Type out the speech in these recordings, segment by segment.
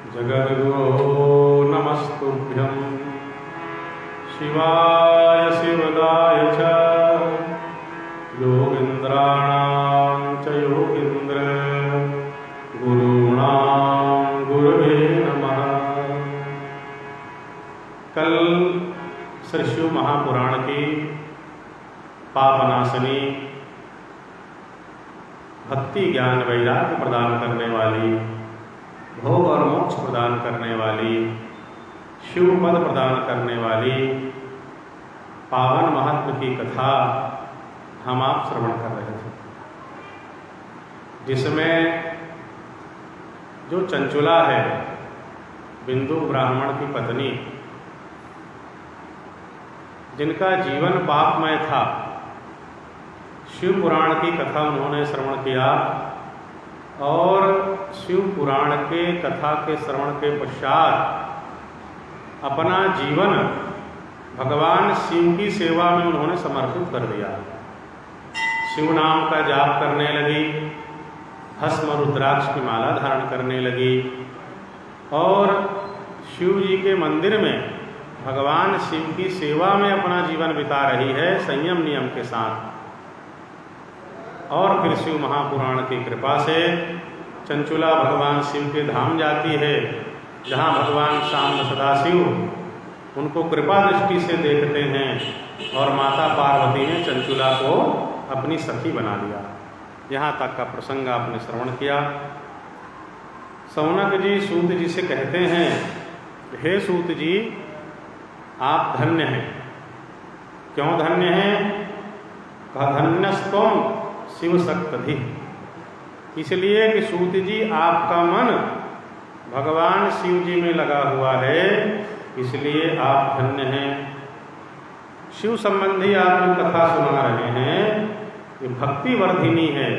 जगद्गुरो नमस्तुभ्यं शिवाय शिवदाय च योगीन्द्राणां च योगीन्द्र गुरूणां गुरवे नमः। कल श्री शिव महापुराण की पापनाशनी भक्ति ज्ञान वैराग्य प्रदान करने वाली, भोग और मोक्ष प्रदान करने वाली, शिव पद प्रदान करने वाली पावन महात्म की कथा हम आप श्रवण कर रहे थे, जिसमें जो चंचुला है, बिंदु ब्राह्मण की पत्नी, जिनका जीवन पापमय था, शिव पुराण की कथा उन्होंने श्रवण किया और शिव पुराण के कथा के श्रवण के पश्चात अपना जीवन भगवान शिव की सेवा में उन्होंने समर्पित कर दिया। शिव नाम का जाप करने लगी, भस्म रुद्राक्ष की माला धारण करने लगी और शिव जी के मंदिर में भगवान शिव की सेवा में अपना जीवन बिता रही है संयम नियम के साथ। और फिर शिव महापुराण की कृपा से चंचुला भगवान शिव के धाम जाती है, जहाँ भगवान शाम सदाशिव उनको कृपा दृष्टि से देखते हैं और माता पार्वती ने चंचुला को अपनी सखी बना लिया। यहाँ तक का प्रसंग आपने श्रवण किया। सौनक जी सूत जी से कहते हैं, हे सूत जी, आप धन्य हैं। क्यों धन्य हैं? कहा धन्यस्तम शिव शक्ति। इसलिए कि सूत जी आपका मन भगवान शिव जी में लगा हुआ है, इसलिए आप धन्य हैं। शिव संबंधी आप जो कथा सुना रहे हैं ये भक्ति वर्धिनी है,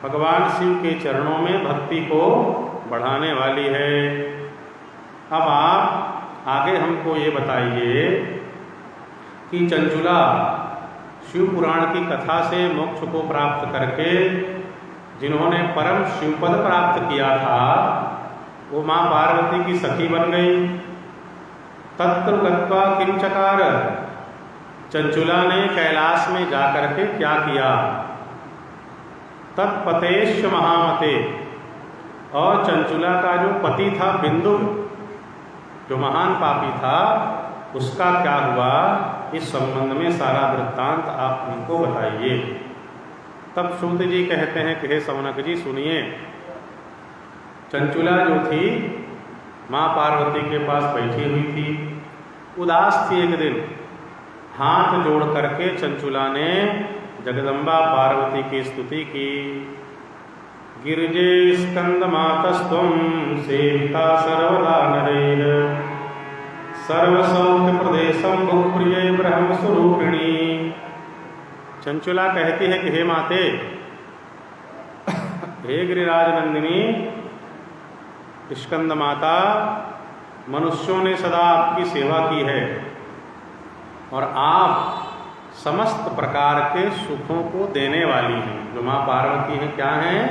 भगवान शिव के चरणों में भक्ति को बढ़ाने वाली है। अब आप आगे हमको ये बताइए कि चंचुला शिव पुराण की कथा से मोक्ष को प्राप्त करके जिन्होंने परम शिवपद प्राप्त किया था, वो माँ पार्वती की सखी बन गई। तत्र गत्वा किम चकार, चंचुला ने कैलाश में जाकर के क्या किया? तत्पतेश महामते, और चंचुला का जो पति था बिंदु, जो महान पापी था, उसका क्या हुआ? इस संबंध में सारा वृत्तांत आप हमको बताइए। तब सूत जी कहते हैं कि हे सौनक जी सुनिए। चंचुला जो थी माँ पार्वती के पास बैठी हुई थी, उदास थी। एक दिन हाथ जोड़ करके चंचुला ने जगदम्बा पार्वती की स्तुति की। गिरिजे स्कंद मातस्त्वं सेविता सर्वदा नरैः सर्वसौख्य प्रदेशम भूप्रिय ब्रह्म स्वरूपिणी। चंचुला कहती है कि हे माते, हे गिरिराज नंदिनी, स्कंद माता, मनुष्यों ने सदा आपकी सेवा की है और आप समस्त प्रकार के सुखों को देने वाली हैं। जो माँ पार्वती हैं क्या हैं?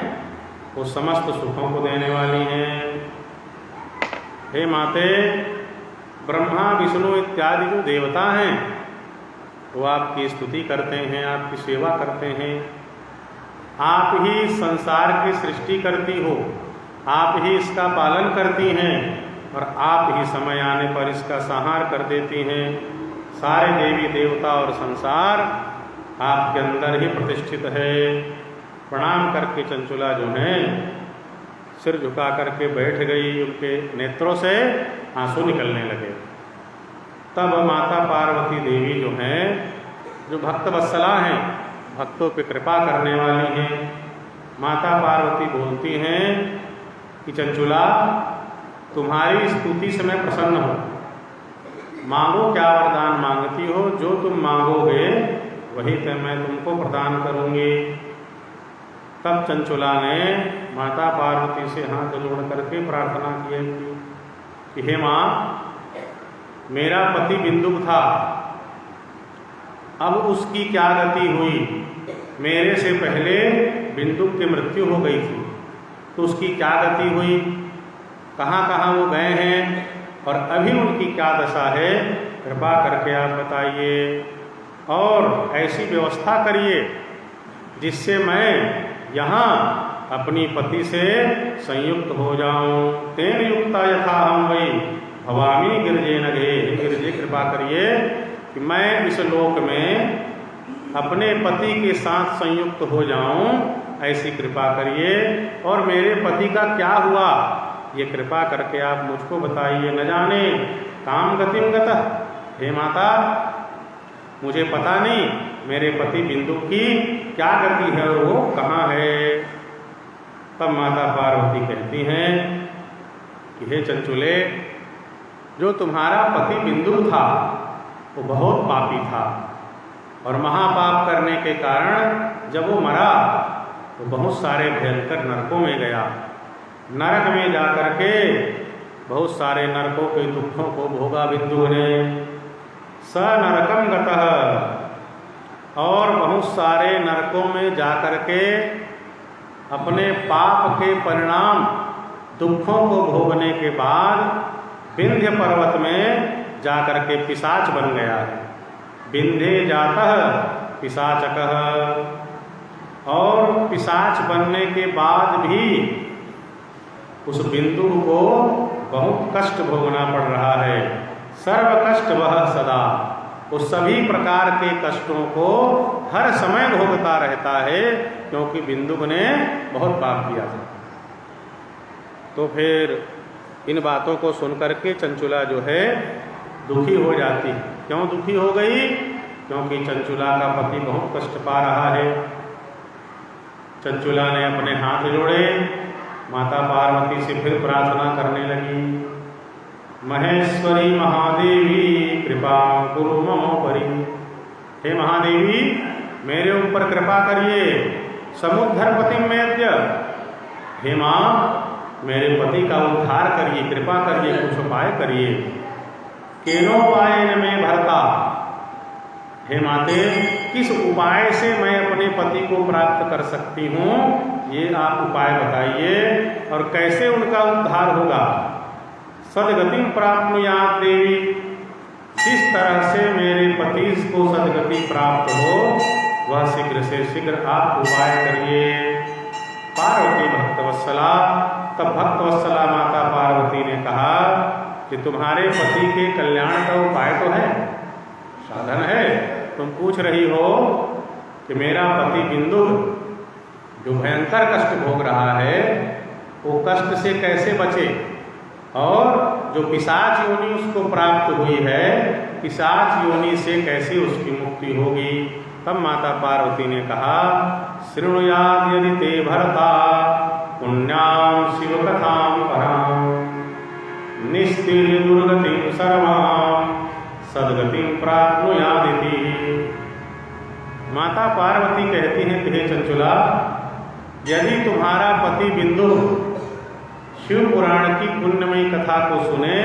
वो समस्त सुखों को देने वाली हैं। हे माते, ब्रह्मा विष्णु इत्यादि जो देवता हैं वो आपकी स्तुति करते हैं, आपकी सेवा करते हैं। आप ही संसार की सृष्टि करती हो, आप ही इसका पालन करती हैं और आप ही समय आने पर इसका संहार कर देती हैं। सारे देवी देवता और संसार आपके अंदर ही प्रतिष्ठित है। प्रणाम करके चंचुला जो है सिर झुका करके बैठ गई, उनके नेत्रों से आंसू निकलने लगे। तब माता पार्वती देवी जो हैं, जो भक्त वत्सला हैं, भक्तों पे कृपा करने वाली हैं, माता पार्वती बोलती हैं कि चंचुला, तुम्हारी स्तुति से मैं प्रसन्न हूँ। मांगो क्या वरदान मांगती हो, जो तुम मांगोगे वही तो मैं तुमको प्रदान करूँगी। तब चंचुला ने माता पार्वती से हाथ जोड़ करके प्रार्थना की कि हे माँ, मेरा पति बिंदुक था, अब उसकी क्या गति हुई? मेरे से पहले बिंदुक की मृत्यु हो गई थी, तो उसकी क्या गति हुई? कहाँ कहाँ वो गए हैं और अभी उनकी क्या दशा है, कृपा करके आप बताइए और ऐसी व्यवस्था करिए जिससे मैं यहाँ अपनी पति से संयुक्त हो जाऊं। तेन युक्ता यथा हम वही भवामी गिरजे नगे, गिरजे कृपा करिए कि मैं इस लोक में अपने पति के साथ संयुक्त हो जाऊं, ऐसी कृपा करिए। और मेरे पति का क्या हुआ ये कृपा करके आप मुझको बताइए। न जाने काम गतिम गतः, हे माता मुझे पता नहीं मेरे पति बिंदु की क्या गति है और वो कहाँ है। तब माता पार्वती कहती हैं कि हे चंचुले, जो तुम्हारा पति बिंदु था वो बहुत पापी था और महापाप करने के कारण जब वो मरा तो बहुत सारे भयंकर नरकों में गया। नरक में जाकर के बहुत सारे नरकों के दुखों को भोगा बिंदु ने। स नरकम गतः, और बहुत सारे नरकों में जाकर के अपने पाप के परिणाम दुखों को भोगने के बाद विंध्य पर्वत में जाकर के पिशाच बन गया है। विंध्ये जातः पिशाचकः, और पिशाच बनने के बाद भी उस बिंदु को बहुत कष्ट भोगना पड़ रहा है। सर्व कष्ट वह सदा, उस सभी प्रकार के कष्टों को हर समय भोगता रहता है क्योंकि बिंदु ने बहुत पाप किया था। तो फिर इन बातों को सुनकर के चंचुला जो है दुखी हो जाती है। क्यों दुखी हो गई? क्योंकि चंचुला का पति बहुत कष्ट पा रहा है। चंचुला ने अपने हाथ जोड़े, माता पार्वती से फिर प्रार्थना करने लगी, महेश्वरी महादेवी कृपा कुरु मम परि। हे महादेवी मेरे ऊपर कृपा करिए। समुद्धर मेद्य, हे माँ मेरे पति का उद्धार करिए, कृपा करिए, कुछ उपाय करिए। केनोपायन में भरता, हे माते किस उपाय से मैं अपने पति को प्राप्त कर सकती हूँ, ये आप उपाय बताइए और कैसे उनका उद्धार होगा। सदगति प्राप्नुयात् देवी, किस तरह से मेरे पति को सदगति प्राप्त हो वह शीघ्र से शीघ्र आप उपाय करिए। पार्वती भक्तवत्सला, तब भक्तवत्सला माता पार्वती ने कहा कि तुम्हारे पति के कल्याण का उपाय तो है, साधन है। तुम पूछ रही हो कि मेरा पति बिंदु जो भयंकर कष्ट भोग रहा है वो कष्ट से कैसे बचे, और जो पिशाच योनि उसको प्राप्त हुई है, पिशाच योनि से कैसे उसकी मुक्ति होगी। तब माता पार्वती ने कहा, शृणुयात् यदि ते भरता पुण्यां शिव कथां परां, निस्तीर्य दुर्गतिं सर्वां सद्गतिं प्राप्नुयादिति। माता पार्वती कहती हैं कि हे चंचुला, यदि तुम्हारा पति बिंदु शिव पुराण की पुण्यमयी कथा को सुने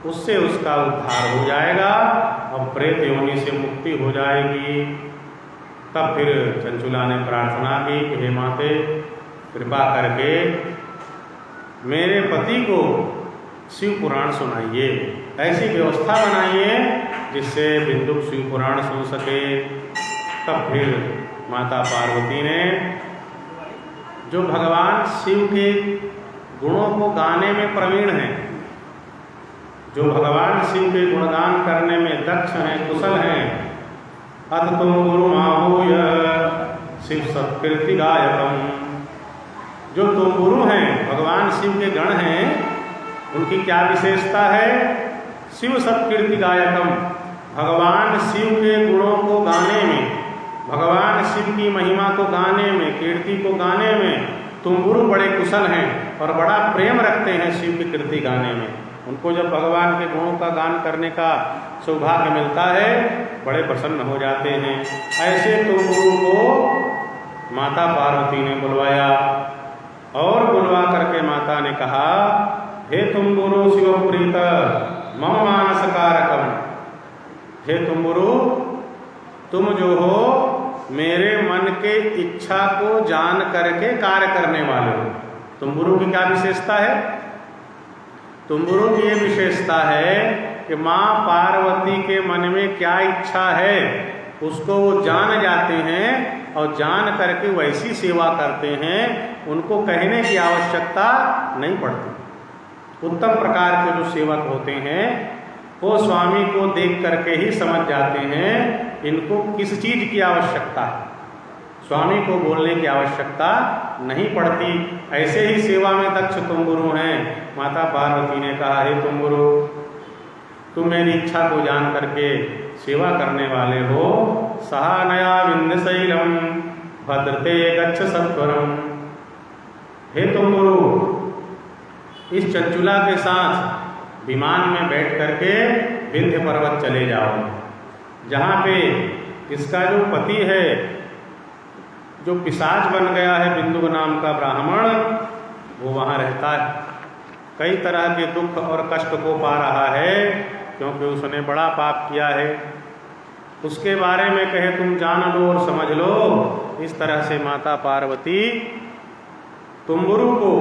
उससे उसका उद्धार हो जाएगा और प्रेत योनि से मुक्ति हो जाएगी। तब फिर चंचुला ने प्रार्थना की कि हे माते कृपा करके मेरे पति को शिव पुराण सुनाइए, ऐसी व्यवस्था बनाइए जिससे बिंदु शिव पुराण सुन सके। तब फिर माता पार्वती ने जो भगवान शिव के गुणों को गाने में प्रवीण हैं, जो भगवान शिव के गुणगान करने में दक्ष हैं, कुशल हैं, अथ तुम गुरु माहूय शिव सत्कीर्ति गायकम, जो तुम गुरु हैं भगवान शिव के गण हैं, उनकी क्या विशेषता है? शिव सत्कीर्ति गायकम, भगवान शिव के गुणों को गाने में, भगवान शिव की महिमा को गाने में, कीर्ति को गाने में तुम गुरु बड़े कुशल हैं और बड़ा प्रेम रखते हैं शिव की कीर्ति गाने में। उनको जब भगवान के गुणों का गान करने का सौभाग्य मिलता है बड़े प्रसन्न हो जाते हैं। ऐसे तुम गुरु को माता पार्वती ने बुलवाया और बुलवा करके माता ने कहा, हे तुम गुरु शिवप्रीत मम मानस कारकम, हे तुम गुरु तुम जो हो मेरे मन के इच्छा को जान करके कार्य करने वाले हो। तुम गुरु की क्या विशेषता है? तुम्बुरु की ये विशेषता है कि माँ पार्वती के मन में क्या इच्छा है उसको वो जान जाते हैं और जान करके वैसी सेवा करते हैं, उनको कहने की आवश्यकता नहीं पड़ती। उत्तम प्रकार के जो सेवक होते हैं वो स्वामी को देख करके ही समझ जाते हैं इनको किस चीज की आवश्यकता है, स्वामी को बोलने की आवश्यकता नहीं पड़ती। ऐसे ही सेवा में दक्ष तुम्बुरु हैं। माता पार्वती ने कहा, हे तुम्बुरु, तुम मेरी इच्छा को जान करके सेवा करने वाले हो। सहानया विंध्यशैलम भद्रते गच्छ सत्वरम। हे तुम्बुरु, इस चंचुला के साथ विमान में बैठ करके विंध्य पर्वत चले जाओ, जहाँ पे इसका जो पति है, जो पिशाच बन गया है बिंदु नाम का ब्राह्मण, वो वहाँ रहता है। कई तरह के दुख और कष्ट को पा रहा है क्योंकि उसने बड़ा पाप किया है। उसके बारे में कहे तुम जान लो और समझ लो। इस तरह से माता पार्वती तुम्बुरु को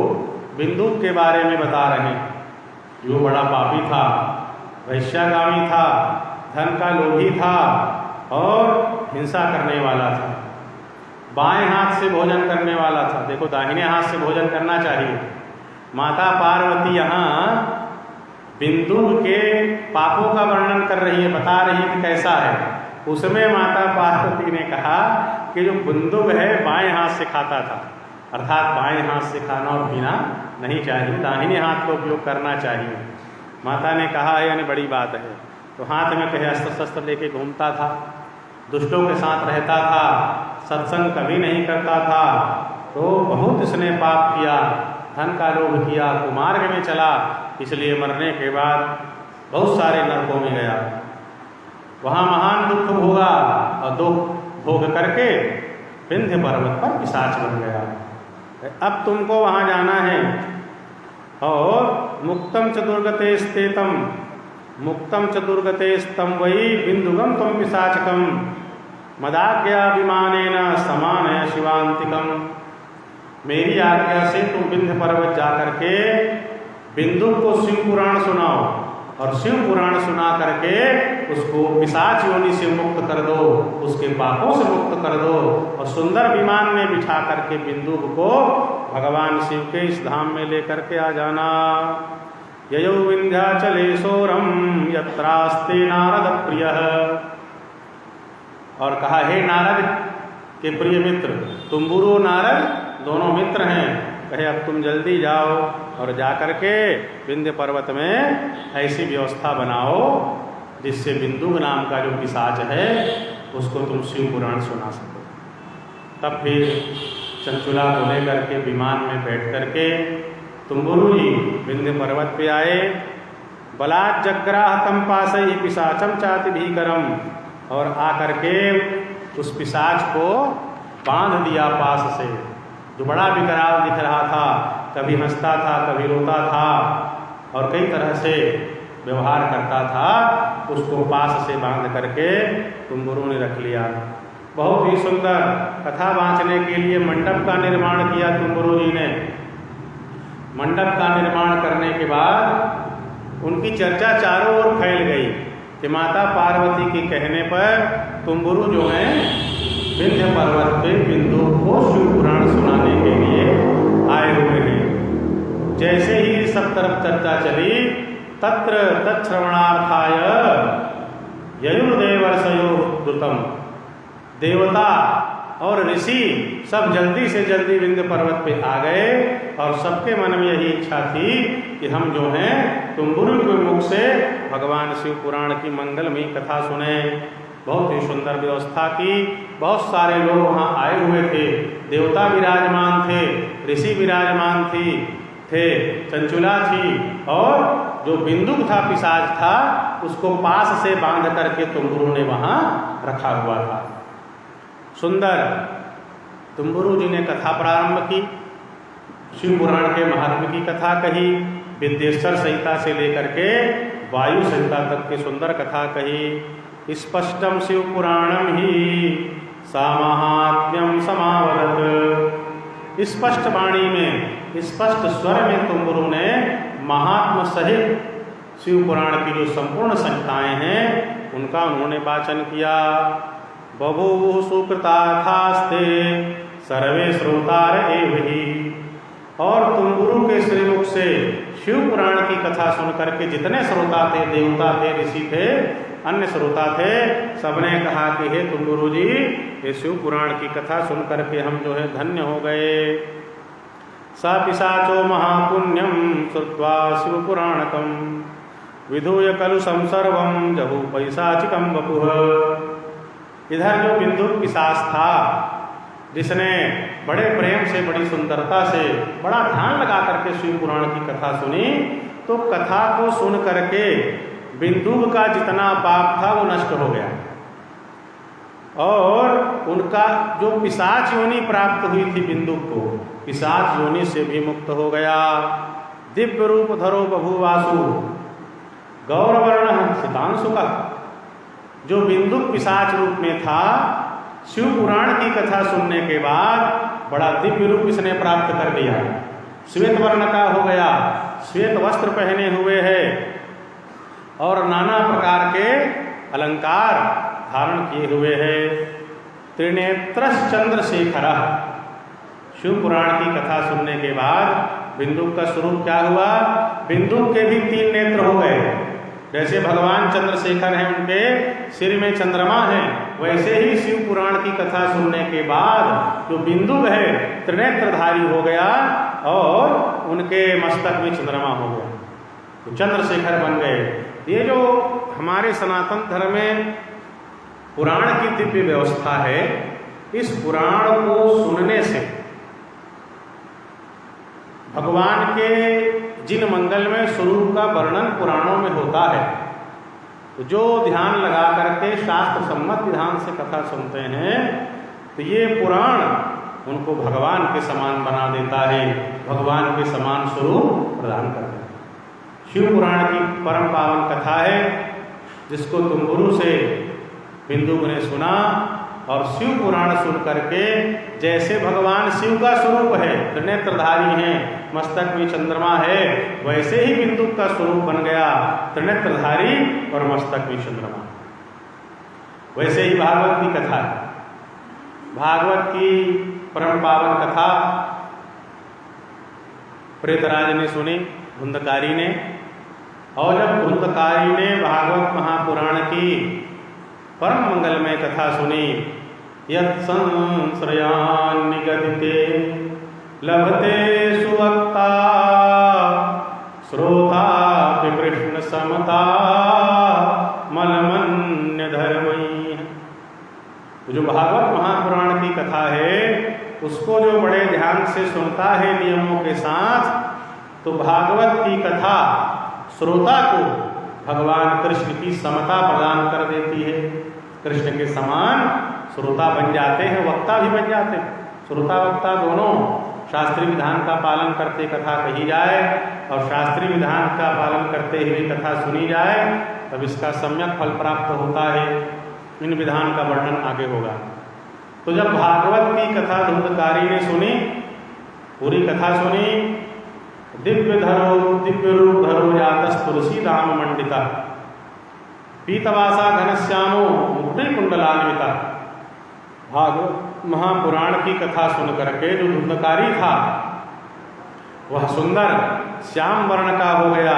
बिंदु के बारे में बता रहे हैं, जो बड़ा पापी था, वैश्यागामी था, धन का लोभी था और हिंसा करने वाला था, बाएं हाथ से भोजन करने वाला था। देखो, दाहिने हाथ से भोजन करना चाहिए। माता पार्वती यहाँ बिंदु के पापों का वर्णन कर रही है, बता रही है कि कैसा है। उसमें माता पार्वती ने कहा कि जो बिंदु है बाएं हाथ से खाता था, अर्थात बाएं हाथ से खाना और पीना नहीं चाहिए, दाहिने हाथ का उपयोग करना चाहिए। माता ने कहा है, यानी बड़ी बात है। तो हाथ में कहे अस्त्र शस्त्र लेके घूमता था, दुष्टों के साथ रहता था, सत्संग कभी नहीं करता था, तो बहुत इसने पाप किया, धन का लोभ किया, कुमार्ग में चला, इसलिए मरने के बाद बहुत सारे नरकों में गया, वहाँ महान दुख भोगा और दुख भोग करके विंध्य पर्वत पर पिशाच बन गया। अब तुमको वहाँ जाना है। और मुक्तम च दुर्गते स्थितम, मुक्तम च दुर्गते स्तम वही बिंदुगम तुम पिशाचकम मदाज्ञा विमानेन समान शिवांतिकम। मेरी आज्ञा से तुम विंध्य पर्वत जाकर के बिंदु को शिव पुराण सुनाओ और शिव पुराण सुना करके उसको पिशाच योनि से मुक्त कर दो, उसके पापों से मुक्त कर दो और सुंदर विमान में बिठा करके बिंदु को भगवान शिव के इस धाम में लेकर के आ जाना। ययो विंध्याचलेशोरम यत्रास्ते नारद प्रिय। और कहा, हे नारद के प्रिय मित्र, तुम्बुरु नारद दोनों मित्र हैं। कहे अब तुम जल्दी जाओ और जाकर के विंध्य पर्वत में ऐसी व्यवस्था बनाओ जिससे बिंदु नाम का जो पिशाच है उसको तुम शिव पुराण सुना सको। तब फिर चंचुला को लेकर के विमान में बैठ करके तुम्बुरु जी विंध्य पर्वत पे आए। बलात् जग्राह तम पाशै पिशाचम चाति भीकरम। और आकर के उस पिशाच को बांध दिया पास से, जो बड़ा विकराल दिख रहा था, कभी हंसता था, कभी रोता था और कई तरह से व्यवहार करता था, उसको पास से बांध करके तुम्बुरु ने रख लिया। बहुत ही सुंदर कथा बाँचने के लिए मंडप का निर्माण किया तुम्बुरु जी ने। मंडप का निर्माण करने के बाद उनकी चर्चा चारों ओर फैल गई कि माता पार्वती के कहने पर तुम्बुरु जो है विंध्य पर्वत पे बिंदु को शिव पुराण सुनाने के लिए आए हुए हैं। जैसे ही सब तरफ चर्चा चली, तत्र तत्श्रवणार्थाय ययुर्देवर्षयो द्रुतम। देवता और ऋषि सब जल्दी से जल्दी विंध्य पर्वत पे आ गए और सबके मन में यही इच्छा थी कि हम जो हैं तुम्बुरु के मुख से भगवान शिव पुराण की मंगलमयी कथा सुने। बहुत ही सुंदर व्यवस्था की, बहुत सारे लोग वहाँ आए हुए थे, देवता विराजमान थे, ऋषि विराजमान थे, चंचुला थी और जो बिंदु था पिशाच था उसको पास से बांध करके तुम्बुरु ने वहाँ रखा हुआ था। सुंदर तुम्बुरु जी ने कथा प्रारंभ की, शिव पुराण के महात्म्य की कथा कही, विद्येश्वर संहिता से लेकर के वायु संहिता तक की सुंदर कथा कही। स्पष्टम शिव पुराणम ही सामाहात्म्यम समावदत्। स्पष्ट वाणी में, स्पष्ट स्वर में तुम्बुरु ने महात्मा सहित शिव पुराण की जो संपूर्ण संहिताएं हैं उनका उन्होंने वाचन किया। बभूवुः सुकृतार्थास्ते सर्वे श्रोतार एव हि। और तुम गुरु के श्रीमुख से शिव पुराण की कथा सुनकर के जितने श्रोता थे, देवता थे, ऋषि थे, अन्य श्रोता थे, सबने कहा कि हे तुम गुरु जी, ये शिव पुराण की कथा सुनकर के हम जो है धन्य हो गए। स पिशाचो महापुण्यम श्रुत्वा शिव पुराणकम विधूय खलु संसर्वम जहु पैशाचिकम वपुः। इधर जो बिंदु पिशाच था, जिसने बड़े प्रेम से, बड़ी सुंदरता से, बड़ा ध्यान लगा करके शिव पुराण की कथा सुनी, तो कथा को सुन करके बिंदु का जितना पाप था वो नष्ट हो गया और उनका जो पिशाच योनि प्राप्त हुई थी बिंदु को, पिशाच योनि से भी मुक्त हो गया। दिव्य रूप धरो बभूवासु गौरवर्ण सितांशु का जो बिंदु पिशाच रूप में था, शिव पुराण की कथा सुनने के बाद बड़ा दिव्य रूप इसने प्राप्त कर लिया। श्वेत वर्ण का हो गया, श्वेत वस्त्र पहने हुए है और नाना प्रकार के अलंकार धारण किए हुए है। त्रिनेत्रश् चंद्रशेखरः। शिव पुराण की कथा सुनने के बाद बिंदु का स्वरूप क्या हुआ? बिंदु के भी 3 नेत्र हो गए। जैसे भगवान चंद्रशेखर हैं, उनके सिर में चंद्रमा है, वैसे ही शिव पुराण की कथा सुनने के बाद जो बिंदु है त्रिनेत्रधारी हो गया और उनके मस्तक में चंद्रमा हो गया, तो चंद्रशेखर बन गए। ये जो हमारे सनातन धर्म में पुराण की दिव्य व्यवस्था है, इस पुराण को सुनने से भगवान के जिन मंगलमय स्वरूप का वर्णन पुराणों में होता है, तो जो ध्यान लगा करके शास्त्र सम्मत विधान से कथा सुनते हैं, तो ये पुराण उनको भगवान के समान बना देता है, भगवान के समान स्वरूप प्रदान करता है। शिव पुराण की परम पावन कथा है, जिसको तुम गुरु से बिंदु ने सुना और शिव पुराण सुन करके जैसे भगवान शिव का स्वरूप है, त्रिनेत्रधारी हैं, मस्तक में चंद्रमा है, वैसे ही बिंदु का स्वरूप बन गया, त्रिनेत्रधारी और मस्तक में चंद्रमा। वैसे ही भागवत की कथा है। भागवत की परम पावन कथा प्रेतराज ने सुनी, धुंधकारी ने, और जब धुंधकारी ने भागवत महापुराण की परम मंगलमय कथा सुनी, यत् संश्रयान् निगदिते लभते सुवक्ता श्रोता कृष्ण समता मलमन्य धर्मई। तो जो भागवत महापुराण की कथा है, उसको जो बड़े ध्यान से सुनता है नियमों के साथ, तो भागवत की कथा श्रोता को भगवान कृष्ण की समता प्रदान कर देती है। कृष्ण के समान श्रोता बन जाते हैं, वक्ता भी बन जाते हैं। श्रोता वक्ता दोनों शास्त्रीय विधान का पालन करते कथा कही जाए और शास्त्रीय विधान का पालन करते हुए कथा सुनी जाए, तब इसका सम्यक फल प्राप्त होता है। इन विधान का वर्णन आगे होगा। तो जब भागवत की कथा धुंधकारी ने सुनी, पूरी कथा सुनी, दिव्य रूप धरो जातस् तुलसी राम मंडिता पीतवासा घनश्यामो मुकुट कुंडलान्विता। भागवत महापुराण की कथा सुन करके जो धुंधकारी था, वह सुंदर श्याम वर्ण का हो गया,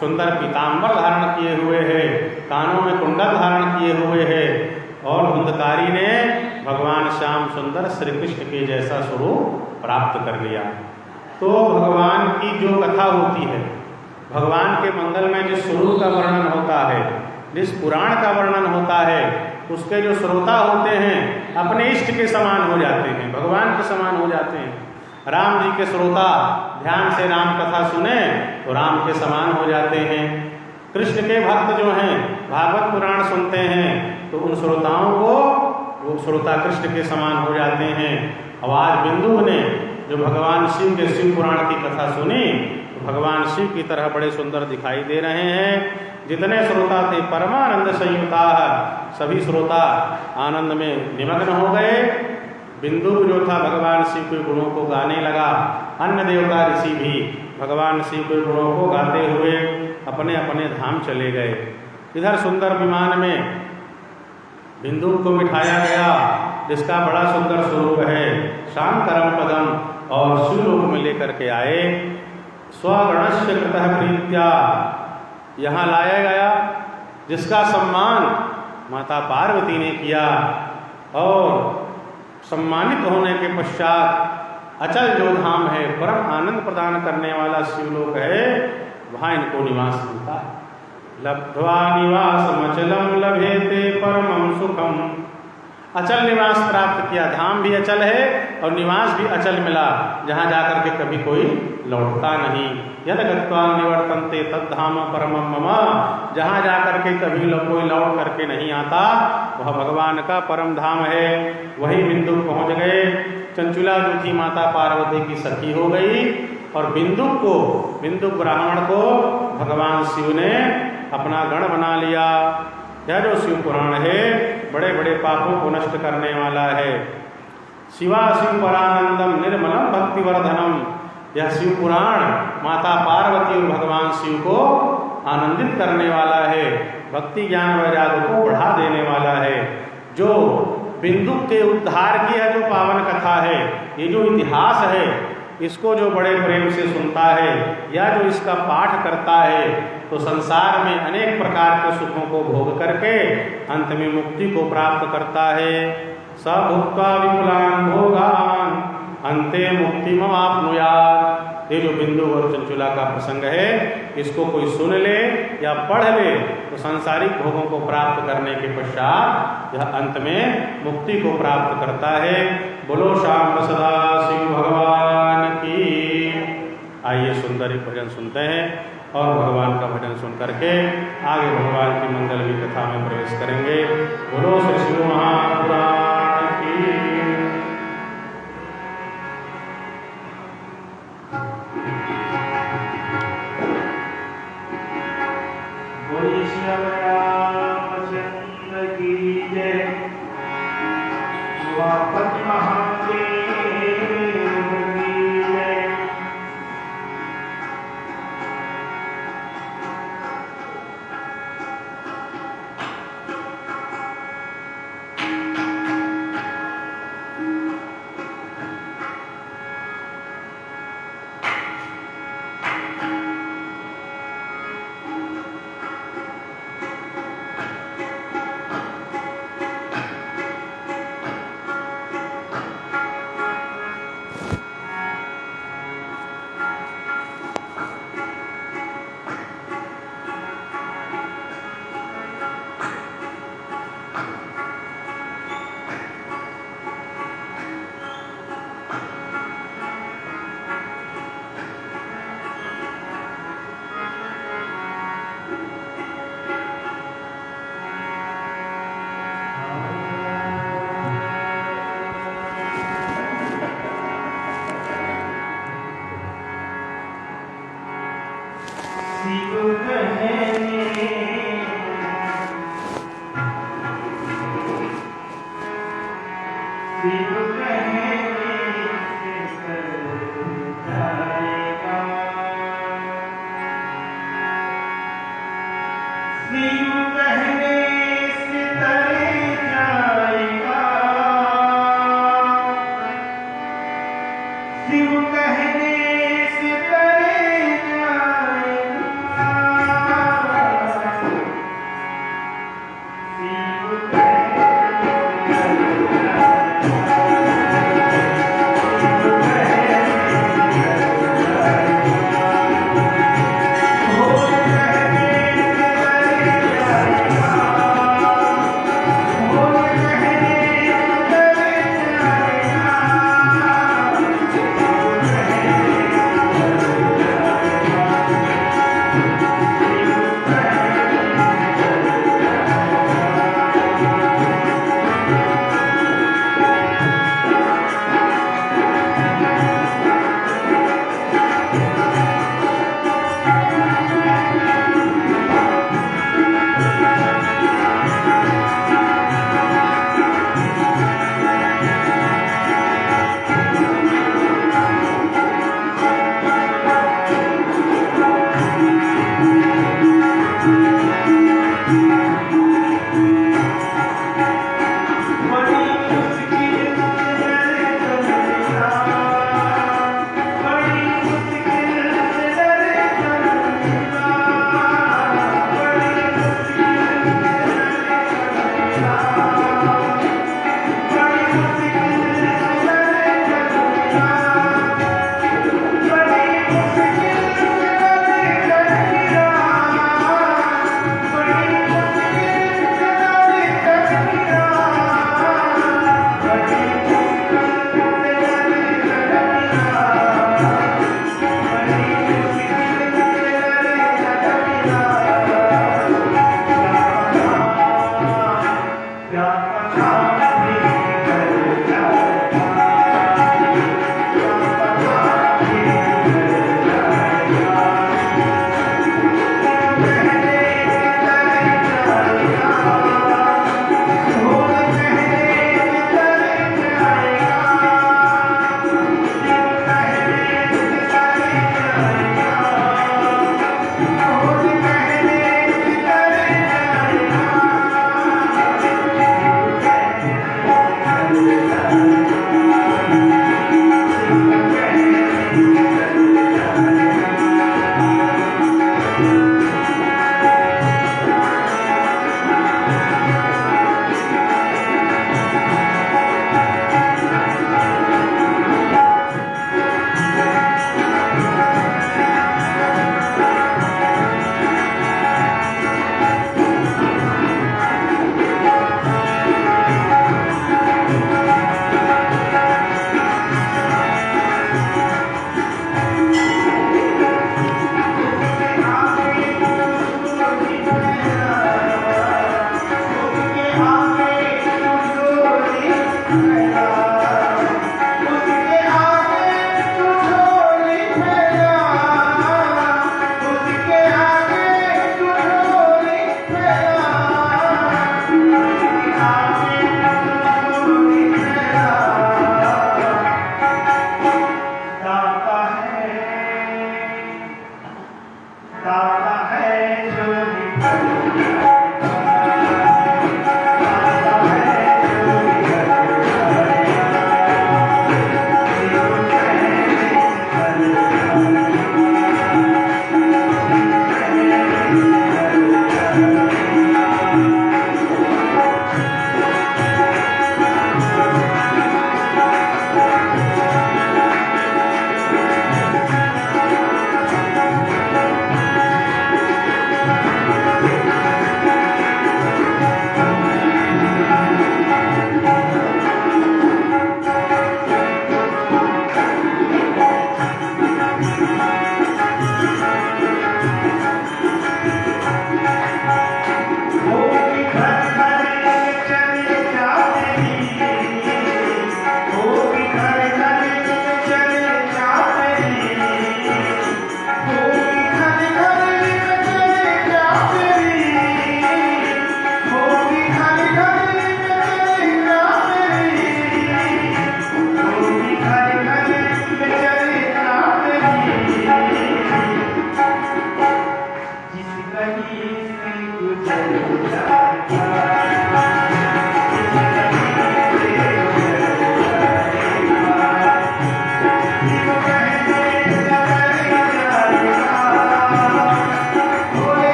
सुंदर पीतांबर धारण किए हुए है, कानों में कुंडल धारण किए हुए है, और धुंधकारी ने भगवान श्याम सुंदर श्री कृष्ण के जैसा स्वरूप प्राप्त कर लिया। तो भगवान की जो कथा होती है, भगवान के मंगल में जिस स्वरूप का वर्णन होता है, जिस पुराण का वर्णन होता है, उसके जो श्रोता होते हैं अपने इष्ट के समान हो जाते हैं, भगवान के समान हो जाते हैं। राम जी के श्रोता ध्यान से राम कथा सुने तो राम के समान हो जाते हैं। कृष्ण के भक्त जो हैं भागवत पुराण सुनते हैं, तो उन श्रोताओं को वो श्रोता कृष्ण के समान हो जाते हैं। और आज बिंदु ने जो भगवान शिव के शिव पुराण की कथा सुनी, तो भगवान शिव की तरह बड़े सुंदर दिखाई दे रहे हैं। जितने श्रोता थे परमानंद संयुता, सभी श्रोता आनंद में निमग्न हो गए। बिंदु जो था भगवान शिव के गुणों को गाने लगा, अन्य देवता ऋषि भी भगवान शिव के गुणों को गाते हुए अपने अपने धाम चले गए। इधर सुंदर विमान में बिंदु को बिठाया गया, जिसका बड़ा सुंदर स्वरूप है, शांकरम पदम, और शिवलोक में लेकर के आए। स्वगणस्य कृतः प्रीत्या यहाँ लाया गया, जिसका सम्मान माता पार्वती ने किया, और सम्मानित होने के पश्चात अचल जो धाम है, परम आनंद प्रदान करने वाला शिवलोक है, वहाँ इनको निवास मिलता है। लब्ध्वा निवासमचलम लभेते परमं सुखम। अचल निवास प्राप्त किया, धाम भी अचल है और निवास भी अचल मिला, जहाँ जाकर के कभी कोई लौटता नहीं। यद गत्वा निवर्तन्ते तद्धाम परमं मम, जहाँ जाकर के कभी कोई लौट करके नहीं आता, वह भगवान का परम धाम है। वही बिंदु पहुँच गए। चंचुला जो थी माता पार्वती की सखी हो गई, और बिंदु ब्राह्मण को भगवान शिव ने अपना गण बना लिया। यह जो शिव पुराण है, बड़े बड़े पापों को नष्ट करने वाला है। शिवा शिव परानंदम निर्मलम भक्तिवर्धनम, यह शिव पुराण माता पार्वती और भगवान शिव को आनंदित करने वाला है, भक्ति ज्ञान वैराग्य को बढ़ा देने वाला है। जो बिंदु के उद्धार की है जो पावन कथा है, ये जो इतिहास है, इसको जो बड़े प्रेम से सुनता है या जो इसका पाठ करता है, तो संसार में अनेक प्रकार के सुखों को भोग करके अंत में मुक्ति को प्राप्त करता है। स भुक्त्वा विपुलान् भोगान् अन्ते मुक्तिमवाप्नुयात्। ये जो बिंदु और चंचुला का प्रसंग है, इसको कोई सुन ले या पढ़ ले तो सांसारिक भोगों को प्राप्त करने के पश्चात यह अंत में मुक्ति को प्राप्त करता है। बोलो श्याम सदा शिव भगवान की। आइए सुंदर एक भजन सुनते हैं और भगवान का भजन सुन करके आगे भगवान की मंगल की कथा में प्रवेश करेंगे। बोलो श्री शिव महापुराण की। श्यामचंद्र की जय। वापति महादेव की जय।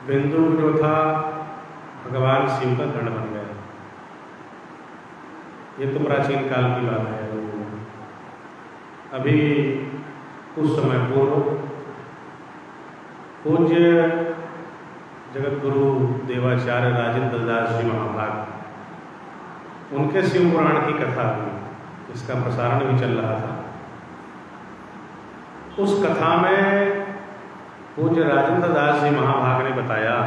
बिंदु जो था भगवान शिव का गण बन गया। ये तो प्राचीन काल की बात है। अभी कुछ समय पूर्व पूज्य जगत गुरु देवाचार्य राजेंद्र दास जी महाभाग, उनके शिव पुराण की कथा हुई, इसका प्रसारण भी चल रहा था। उस कथा में पूज्य राजेंद्र दास जी महाभाग ने बताया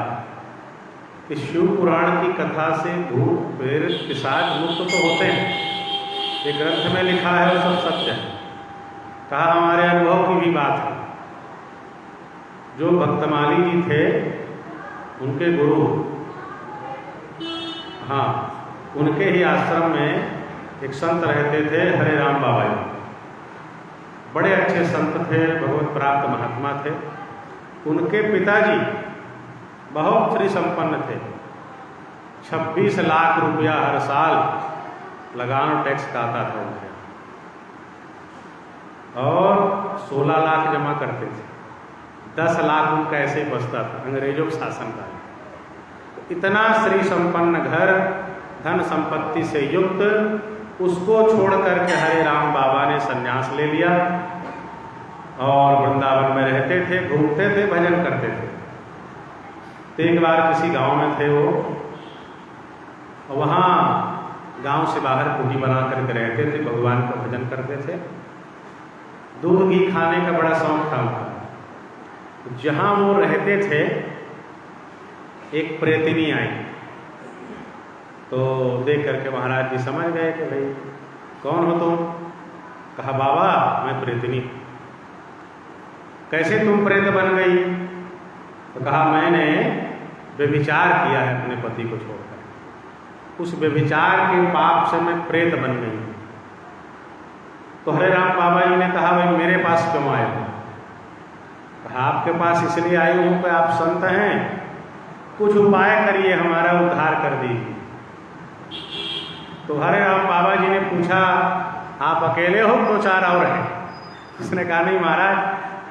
कि शिव पुराण की कथा से भूत प्रेत पिशाच मुक्त तो होते हैं, ये ग्रंथ में लिखा है वो सब सत्य है। कहा हमारे अनुभव की भी बात है। जो भक्तमाली जी थे उनके गुरु, हाँ, उनके ही आश्रम में एक संत रहते थे, हरे राम बाबा जी। बड़े अच्छे संत थे, भगवत प्राप्त महात्मा थे। उनके पिताजी बहुत श्री संपन्न थे। 26 लाख रुपया हर साल लगान और टैक्स का आता था उनके, और 16 लाख जमा करते थे। 10 लाख उनका ऐसे ही बचता था अंग्रेजों के शासनकाल। इतना श्री संपन्न घर, धन संपत्ति से युक्त, उसको छोड़ करके हरे राम बाबा ने संन्यास ले लिया और वृंदावन में रहते थे, घूमते थे, भजन करते थे। तो एक बार किसी गांव में थे वो, वहाँ गांव से बाहर कुटी बना करके रहते थे, भगवान का भजन करते थे। दूध घी खाने का बड़ा शौक था उनका। जहाँ वो रहते थे एक प्रेतिनी आई, तो देख करके महाराज जी समझ गए कि भाई कौन हो तुम? कहा बाबा मैं प्रेतिनी। कैसे तुम प्रेत बन गई? तो कहा मैंने व्यभिचार किया है अपने पति को छोड़कर, उस व्यभिचार के पाप से मैं प्रेत बन गई। तो हरे राम बाबा जी ने कहा भाई मेरे पास क्यों आए हो? कहा आपके पास इसलिए आई हूँ कि आप संत हैं, कुछ उपाय करिए, हमारा उद्धार कर दीजिए। तो हरे राम बाबा जी ने पूछा आप अकेले हो, 2-4 और हैं? उसने कहा नहीं महाराज,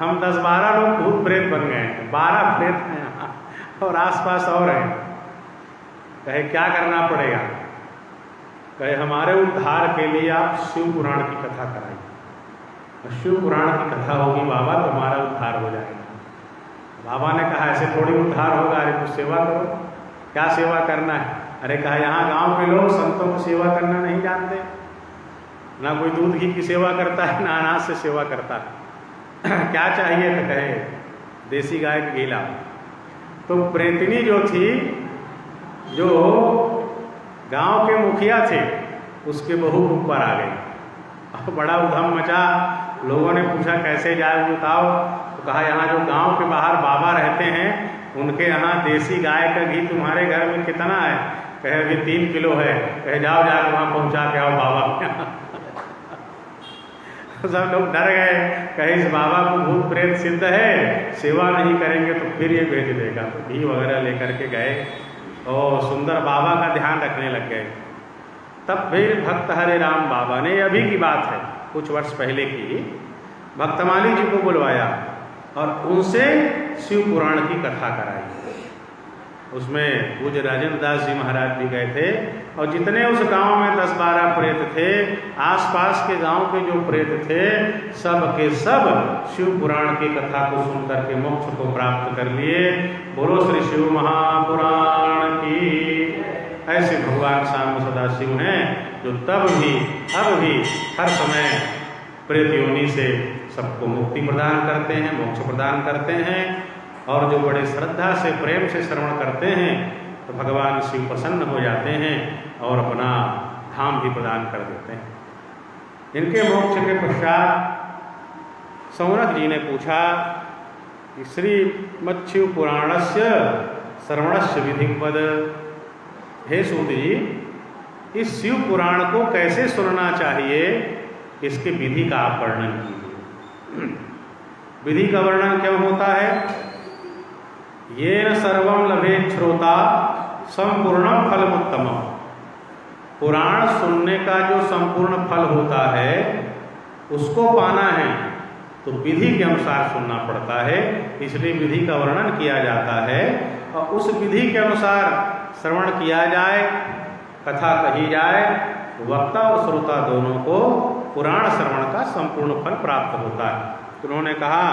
हम 10-12 लोग भूत प्रेत बन गए हैं, 12 प्रेत हैं यहाँ और आसपास और हैं। कहे क्या करना पड़ेगा? कहे हमारे उद्धार के लिए आप शिव पुराण की कथा कराइए। शिव पुराण की कथा होगी बाबा तो हमारा उद्धार हो जाएगा। बाबा ने कहा ऐसे थोड़ी उद्धार होगा, अरे कुछ सेवा करो। क्या सेवा करना है? अरे कहा यहाँ गांव के लोग संतों को सेवा करना नहीं जानते, ना कोई दूध घी की सेवा करता है, ना अनाज से सेवा करता है। क्या चाहिए? तो कहे देसी गाय का घी लाओ। तो प्रेतिनी जो थी, जो गांव के मुखिया थे, उसके बहू ऊपर आ गई और बड़ा उधम मचा। लोगों ने पूछा कैसे जाए बताओ? तो कहा यहाँ जो गांव के बाहर बाबा रहते हैं उनके यहाँ देसी गाय का घी तुम्हारे घर में कितना है? कहे अभी 3 किलो है। कहे जाओ जाकर वहाँ पहुँचा के आओ बाबा के यहाँ। सब लोग डर गए, कहे इस बाबा को भूत प्रेत सिद्ध है, सेवा नहीं करेंगे तो फिर ये भेज देगा। तो घी वगैरह लेकर के गए और सुंदर बाबा का ध्यान रखने लग गए। तब फिर भक्त हरे राम बाबा ने, अभी की बात है कुछ वर्ष पहले की, भक्तमाली जी को बुलवाया और उनसे शिव पुराण की कथा कराई। उसमें पूज्य राजेंद्र दास जी महाराज भी गए थे और जितने उस गांव में 10-12 प्रेत थे, आसपास के गांव के जो प्रेत थे, सब के सब शिव पुराण की कथा को सुनकर के मोक्ष को प्राप्त कर लिए। बोलो श्री शिव महापुराण की। ऐसे भगवान सांब सदाशिव हैं जो तब भी अब भी हर समय प्रेत योनि से सबको मुक्ति प्रदान करते हैं, मोक्ष प्रदान करते हैं। और जो बड़े श्रद्धा से प्रेम से श्रवण करते हैं तो भगवान शिव प्रसन्न हो जाते हैं और अपना धाम भी प्रदान कर देते हैं। इनके मोक्ष के पश्चात सौनक जी ने पूछा कि श्रीमच्छिव पुराणस्य श्रवणस्य विधि पद, हे सूत जी इस शिव पुराण को कैसे सुनना चाहिए, इसके विधि का आप वर्णन कीजिए। विधि का वर्णन क्यों होता है? येन सर्वं लभेत श्रोता संपूर्णम फलमुत्तमम्। पुराण सुनने का जो संपूर्ण फल होता है उसको पाना है तो विधि के अनुसार सुनना पड़ता है, इसलिए विधि का वर्णन किया जाता है और उस विधि के अनुसार श्रवण किया जाए, कथा कही जाए, वक्ता और श्रोता दोनों को पुराण श्रवण का संपूर्ण फल प्राप्त होता है। उन्होंने कहा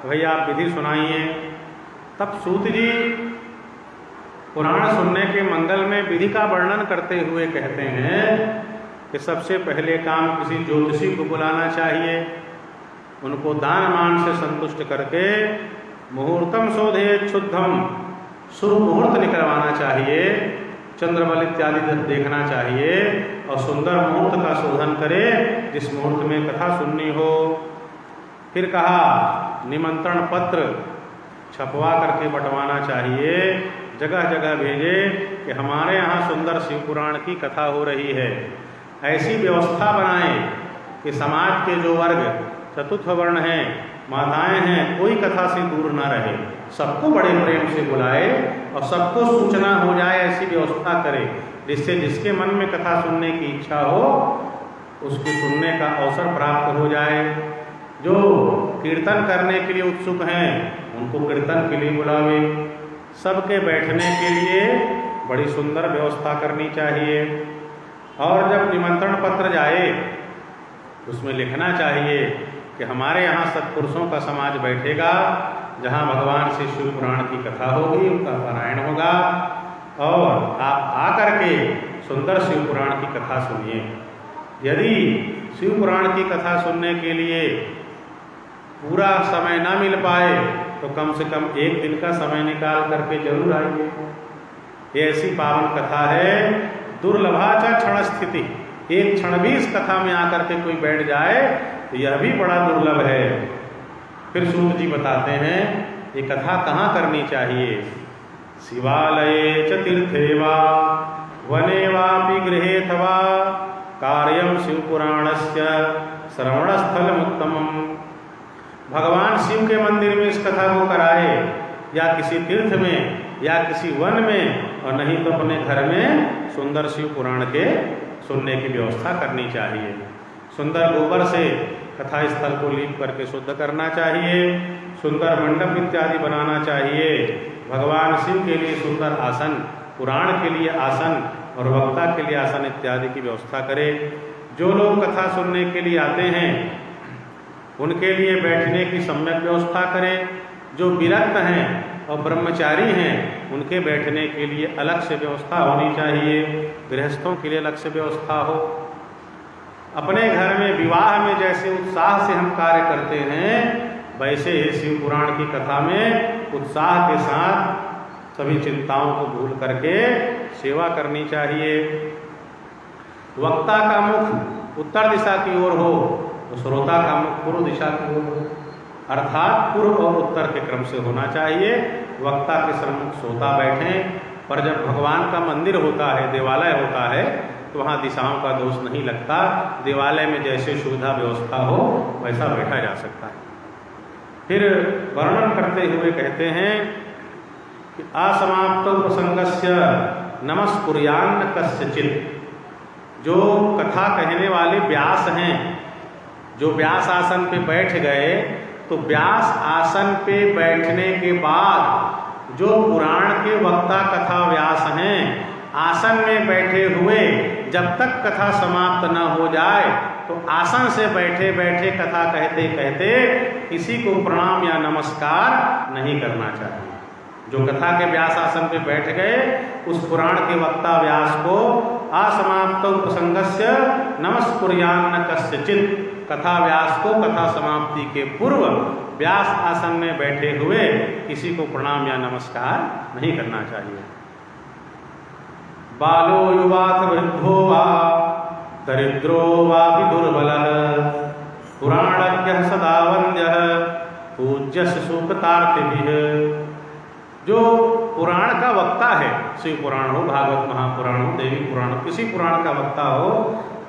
भाई आप विधि सुनाइए। तब सूत जी पुराण सुनने के मंगल में विधि का वर्णन करते हुए कहते हैं कि सबसे पहले काम किसी ज्योतिषी को बुलाना चाहिए, उनको दान मान से संतुष्ट करके मुहूर्तम शोधे क्षुद्धम, शुभ मुहूर्त निकलवाना चाहिए, चंद्रबल इत्यादि देखना चाहिए और सुंदर मुहूर्त का शोधन करे जिस मुहूर्त में कथा सुननी हो। फिर कहा निमंत्रण पत्र छपवा करके बंटवाना चाहिए, जगह जगह भेजे कि हमारे यहाँ सुंदर शिव पुराण की कथा हो रही है। ऐसी व्यवस्था बनाएं कि समाज के जो वर्ग चतुर्थ वर्ण हैं, माताएं हैं, कोई कथा से दूर न रहे, सबको बड़े प्रेम से बुलाए और सबको सूचना हो जाए, ऐसी व्यवस्था करे जिससे जिसके मन में कथा सुनने की इच्छा हो उसको सुनने का अवसर प्राप्त हो जाए। जो कीर्तन करने के लिए उत्सुक हैं उनको कीर्तन के लिए बुलावे। सबके बैठने के लिए बड़ी सुंदर व्यवस्था करनी चाहिए। और जब निमंत्रण पत्र जाए उसमें लिखना चाहिए कि हमारे यहाँ सत्पुरुषों का समाज बैठेगा, जहाँ भगवान से शिव पुराण की कथा होगी, उनका पारायण होगा और आप आकर के सुंदर शिव पुराण की कथा सुनिए। यदि शिव पुराण की कथा सुनने के लिए पूरा समय ना मिल पाए तो कम से कम एक दिन का समय निकाल करके जरूर आइए। ये ऐसी पावन कथा है, दुर्लभा च क्षण स्थिति, एक क्षण भी इस कथा में आकर के कोई बैठ जाए तो यह भी बड़ा दुर्लभ है। फिर सूत जी बताते हैं ये कथा कहाँ करनी चाहिए। शिवालये च तीर्थे वा वने वापि गृहेऽथवा कार्यं शिवपुराणस्य श्रवणस्थलमुत्तमम्। भगवान शिव के मंदिर में इस कथा को कराए या किसी तीर्थ में या किसी वन में, और नहीं तो अपने घर में सुंदर शिव पुराण के सुनने की व्यवस्था करनी चाहिए। सुंदर गोबर से कथा स्थल को लीप करके शुद्ध करना चाहिए, सुंदर मंडप इत्यादि बनाना चाहिए, भगवान शिव के लिए सुंदर आसन, पुराण के लिए आसन और वक्ता के लिए आसन इत्यादि की व्यवस्था करे। जो लोग कथा सुनने के लिए आते हैं उनके लिए बैठने की सम्यक व्यवस्था करें। जो विरक्त हैं और ब्रह्मचारी हैं उनके बैठने के लिए अलग से व्यवस्था होनी चाहिए, गृहस्थों के लिए अलग से व्यवस्था हो। अपने घर में विवाह में जैसे उत्साह से हम कार्य करते हैं वैसे ही शिव पुराण की कथा में उत्साह के साथ सभी चिंताओं को भूल करके सेवा करनी चाहिए। वक्ता का मुख उत्तर दिशा की ओर हो तो श्रोता का मुख पूर्व दिशा की ओर हो, अर्थात पूर्व और उत्तर के क्रम से होना चाहिए। वक्ता के सम्मुख श्रोता बैठें, पर जब भगवान का मंदिर होता है, देवालय होता है, तो वहाँ दिशाओं का दोष नहीं लगता। देवालय में जैसे सुविधा व्यवस्था हो वैसा बैठा जा सकता है। फिर वर्णन करते हुए कहते हैं कि असमाप्त प्रसंगस्य नमस्कुर्यान्न कस्यचित्। जो कथा कहने वाले व्यास हैं, जो व्यास आसन पे बैठ गए, तो व्यास आसन पे बैठने के बाद जो पुराण के वक्ता कथा व्यास हैं आसन में बैठे हुए जब तक कथा समाप्त न हो जाए तो आसन से बैठे बैठे कथा कहते कहते किसी को प्रणाम या नमस्कार नहीं करना चाहिए। जो कथा के व्यास आसन पे बैठ गए उस पुराण के वक्ता व्यास को असमाप्त प्रसंगस्य नमस्कुर्यान्न कस्यचित्, कथा व्यास को कथा समाप्ति के पूर्व व्यास आसन में बैठे हुए किसी को प्रणाम या नमस्कार नहीं करना चाहिए। बालो युवाथ वृद्धो वा दरिद्रो वापि दुर्बलः पुराणज्ञः सदा वन्द्यः पूज्यस्य सूक्तार्थिभिः। जो पुराण का वक्ता है, शिव पुराण हो, भागवत महापुराण हो, देवी पुराण हो, किसी पुराण का वक्ता हो,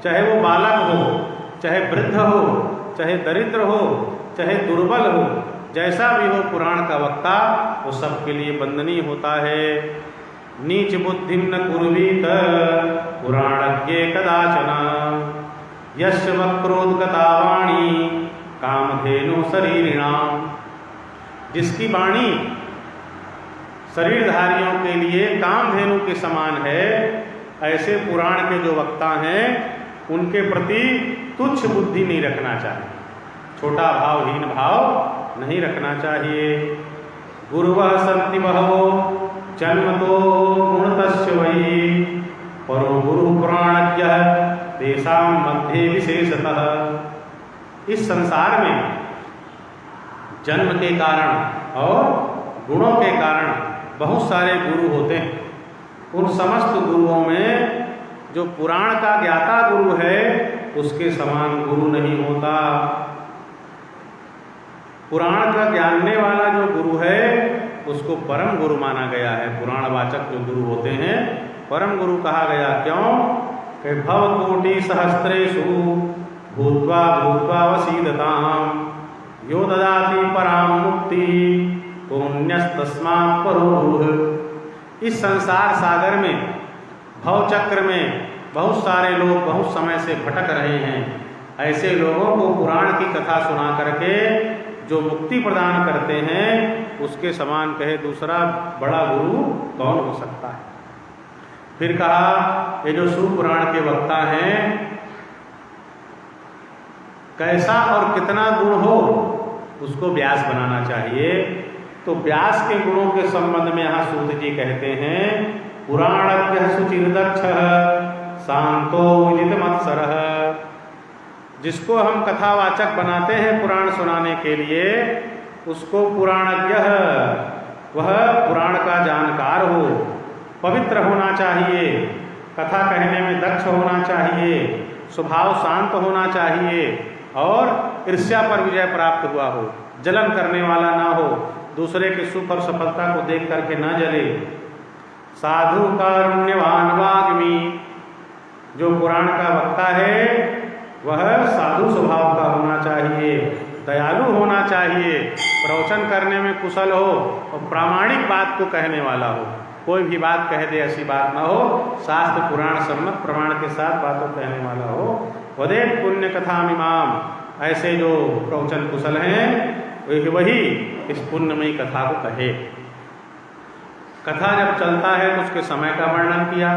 चाहे वो बालक हो, चाहे वृद्ध हो, चाहे दरिद्र हो, चाहे दुर्बल हो, जैसा भी हो पुराण का वक्ता वो सबके लिए वंदनीय होता है। नीच बुद्धिं न कुर्वीत पुराणज्ञे कदाचन यस्य वक्रोद्गता वाणी कामधेनु शरीरिणाम, जिसकी वाणी शरीरधारियों के लिए कामधेनु के समान है, ऐसे पुराण के जो वक्ता हैं उनके प्रति तुच्छ बुद्धि नहीं रखना चाहिए, छोटा भाव, हीन भाव नहीं रखना चाहिए। गुरुवः सन्ति बहवो जन्मतो गुणतस्य वै, परो गुरु पुराणज्ञः तेषां मध्ये विशेषतः। इस संसार में जन्म के कारण और गुणों के कारण बहुत सारे गुरु होते हैं। उन समस्त गुरुओं में जो पुराण का ज्ञाता गुरु है उसके समान गुरु नहीं होता। पुराण का जानने वाला जो गुरु है उसको परम गुरु माना गया है। पुराणवाचक जो गुरु होते हैं परम गुरु कहा गया। क्यों? कि भवकोटि सहस्रेषु भूत्वा भूत्वा वसीदताम् यो ददाति परां मुक्ति पुण्यस्तस्मात् परो गुरुः। इस संसार सागर में, भव चक्र में बहुत सारे लोग बहुत समय से भटक रहे हैं। ऐसे लोगों को पुराण की कथा सुना करके जो मुक्ति प्रदान करते हैं उसके समान कहे दूसरा बड़ा गुरु कौन हो सकता है। फिर कहा ये जो शिवपुराण के वक्ता हैं कैसा और कितना गुण हो उसको व्यास बनाना चाहिए। तो व्यास के गुणों के संबंध में यहाँ सूत जी कहते हैं पुराणज्ञ सुचिर्दक्षः शांतो विदित मत्सरः। जिसको हम कथावाचक बनाते हैं पुराण सुनाने के लिए उसको पुराणज्ञ, वह पुराण का जानकार हो, पवित्र होना चाहिए, कथा कहने में दक्ष होना चाहिए, स्वभाव शांत होना चाहिए और ईर्ष्या पर विजय प्राप्त हुआ हो, जलन करने वाला ना हो, दूसरे के सुख और सफलता को देख करके ना जले। साधु कारुण्यवान वाग्मी, जो पुराण का वक्ता है वह साधु स्वभाव का होना चाहिए, दयालु होना चाहिए, प्रवचन करने में कुशल हो और प्रामाणिक बात को कहने वाला हो। कोई भी बात कह दे ऐसी बात ना हो, शास्त्र पुराण सम्मत प्रमाण के साथ बातों कहने वाला हो। वदेत पुण्य कथामिमाम, ऐसे जो प्रवचन कुशल हैं वही इस पुण्यमयी कथा को कहे। कथा जब चलता है तो उसके समय का वर्णन किया।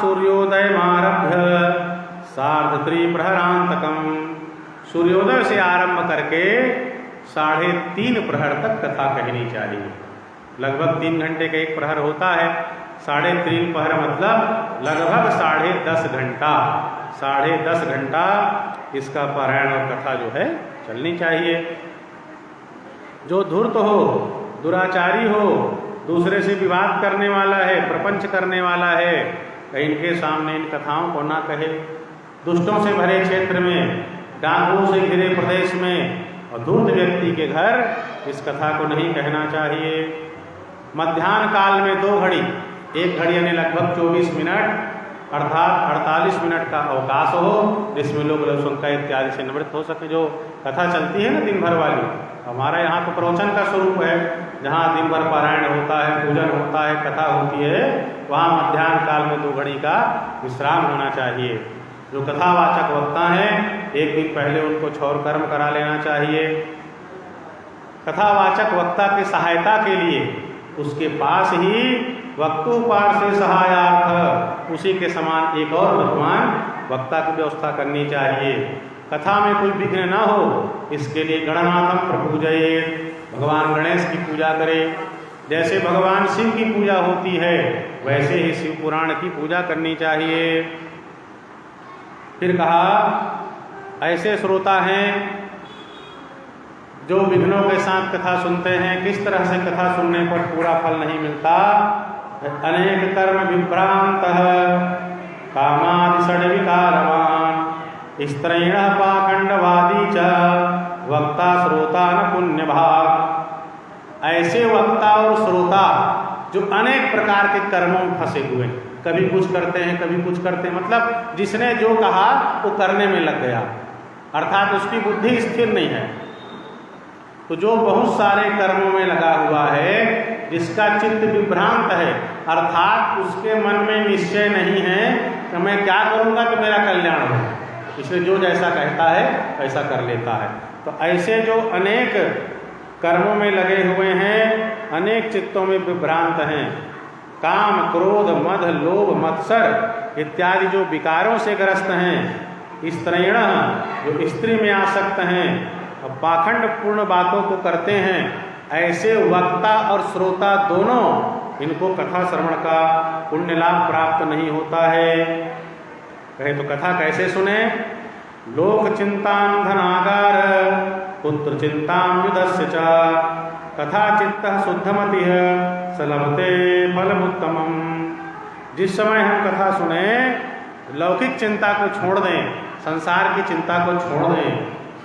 सूर्योदयमारभ्य सार्धत्रिप्रहरांतकम, सूर्योदय से आरंभ करके 3.5 प्रहर तक कथा कहनी चाहिए। लगभग 3 घंटे का एक प्रहर होता है, 3.5 प्रहर मतलब लगभग 10.5 घंटा, 10.5 घंटा इसका पारायण और कथा जो है चलनी चाहिए। जो धूर्त हो, दुराचारी हो, दूसरे से विवाद करने वाला है, प्रपंच करने वाला है, इनके सामने इन कथाओं को ना कहे। दुष्टों से भरे क्षेत्र में, डाकुओं से घिरे प्रदेश में और धूर्त व्यक्ति के घर इस कथा को नहीं कहना चाहिए। मध्याह्न काल में 2 घड़ी, 1 घड़ी यानी लगभग 24 मिनट अर्थात 48 मिनट का अवकाश हो जिसमें लोग लघुशंका इत्यादि से निवृत्त हो सके। जो कथा चलती है ना दिन भर वाली, हमारा यहाँ तो प्रवचन का स्वरूप है, जहाँ दिन भर पारायण होता है, पूजन होता है, कथा होती है, वहाँ मध्याह्न काल में 2 घड़ी का विश्राम होना चाहिए। जो कथावाचक वक्ता हैं 1 दिन पहले उनको क्षौर कर्म करा लेना चाहिए। कथावाचक वक्ता की सहायता के लिए उसके पास ही वक्तोपार से सहायार्थ उसी के समान एक और विद्वान वक्ता की व्यवस्था करनी चाहिए। कथा में कोई विघ्न न हो इसके लिए गणनाथम प्रपूजये, भगवान गणेश की पूजा करें। जैसे भगवान शिव की पूजा होती है वैसे ही शिव पुराण की पूजा करनी चाहिए। फिर कहा ऐसे श्रोता हैं जो विघ्नों के साथ कथा सुनते हैं। किस तरह से कथा सुनने पर पूरा फल नहीं मिलता? अनेक कर्म विभ्रांत कामादि षड्विकारवान स्त्रैण पाखंडवादी च वक्ता श्रोता न पुण्य भाग। ऐसे वक्ता और श्रोता जो अनेक प्रकार के कर्मों में फंसे हुए हैं, कभी कुछ करते हैं कभी कुछ करते हैं, मतलब जिसने जो कहा वो करने में लग गया, अर्थात उसकी बुद्धि स्थिर नहीं है। तो जो बहुत सारे कर्मों में लगा हुआ है, जिसका चित्त विभ्रांत है, अर्थात उसके मन में निश्चय नहीं है कि मैं क्या करूंगा कि मेरा कल्याण हो, इसलिए जो जैसा कहता है ऐसा कर लेता है। तो ऐसे जो अनेक कर्मों में लगे हुए हैं, अनेक चित्तों में विभ्रांत हैं, काम क्रोध मद लोभ मत्सर इत्यादि जो विकारों से ग्रस्त हैं, स्त्रीण जो स्त्री में आसक्त हैं और पाखंड पूर्ण बातों को करते हैं, ऐसे वक्ता और श्रोता दोनों इनको कथा श्रवण का पुण्य लाभ प्राप्त नहीं होता है। कहे तो कथा कैसे सुने? लोक चिंताम धनागार पुत्र चिंताम युधस्य च कथा चित्त शुद्धमति सलभते फलमुत्तमम्। जिस समय हम कथा सुने, लौकिक चिंता को छोड़ दें, संसार की चिंता को छोड़ दें,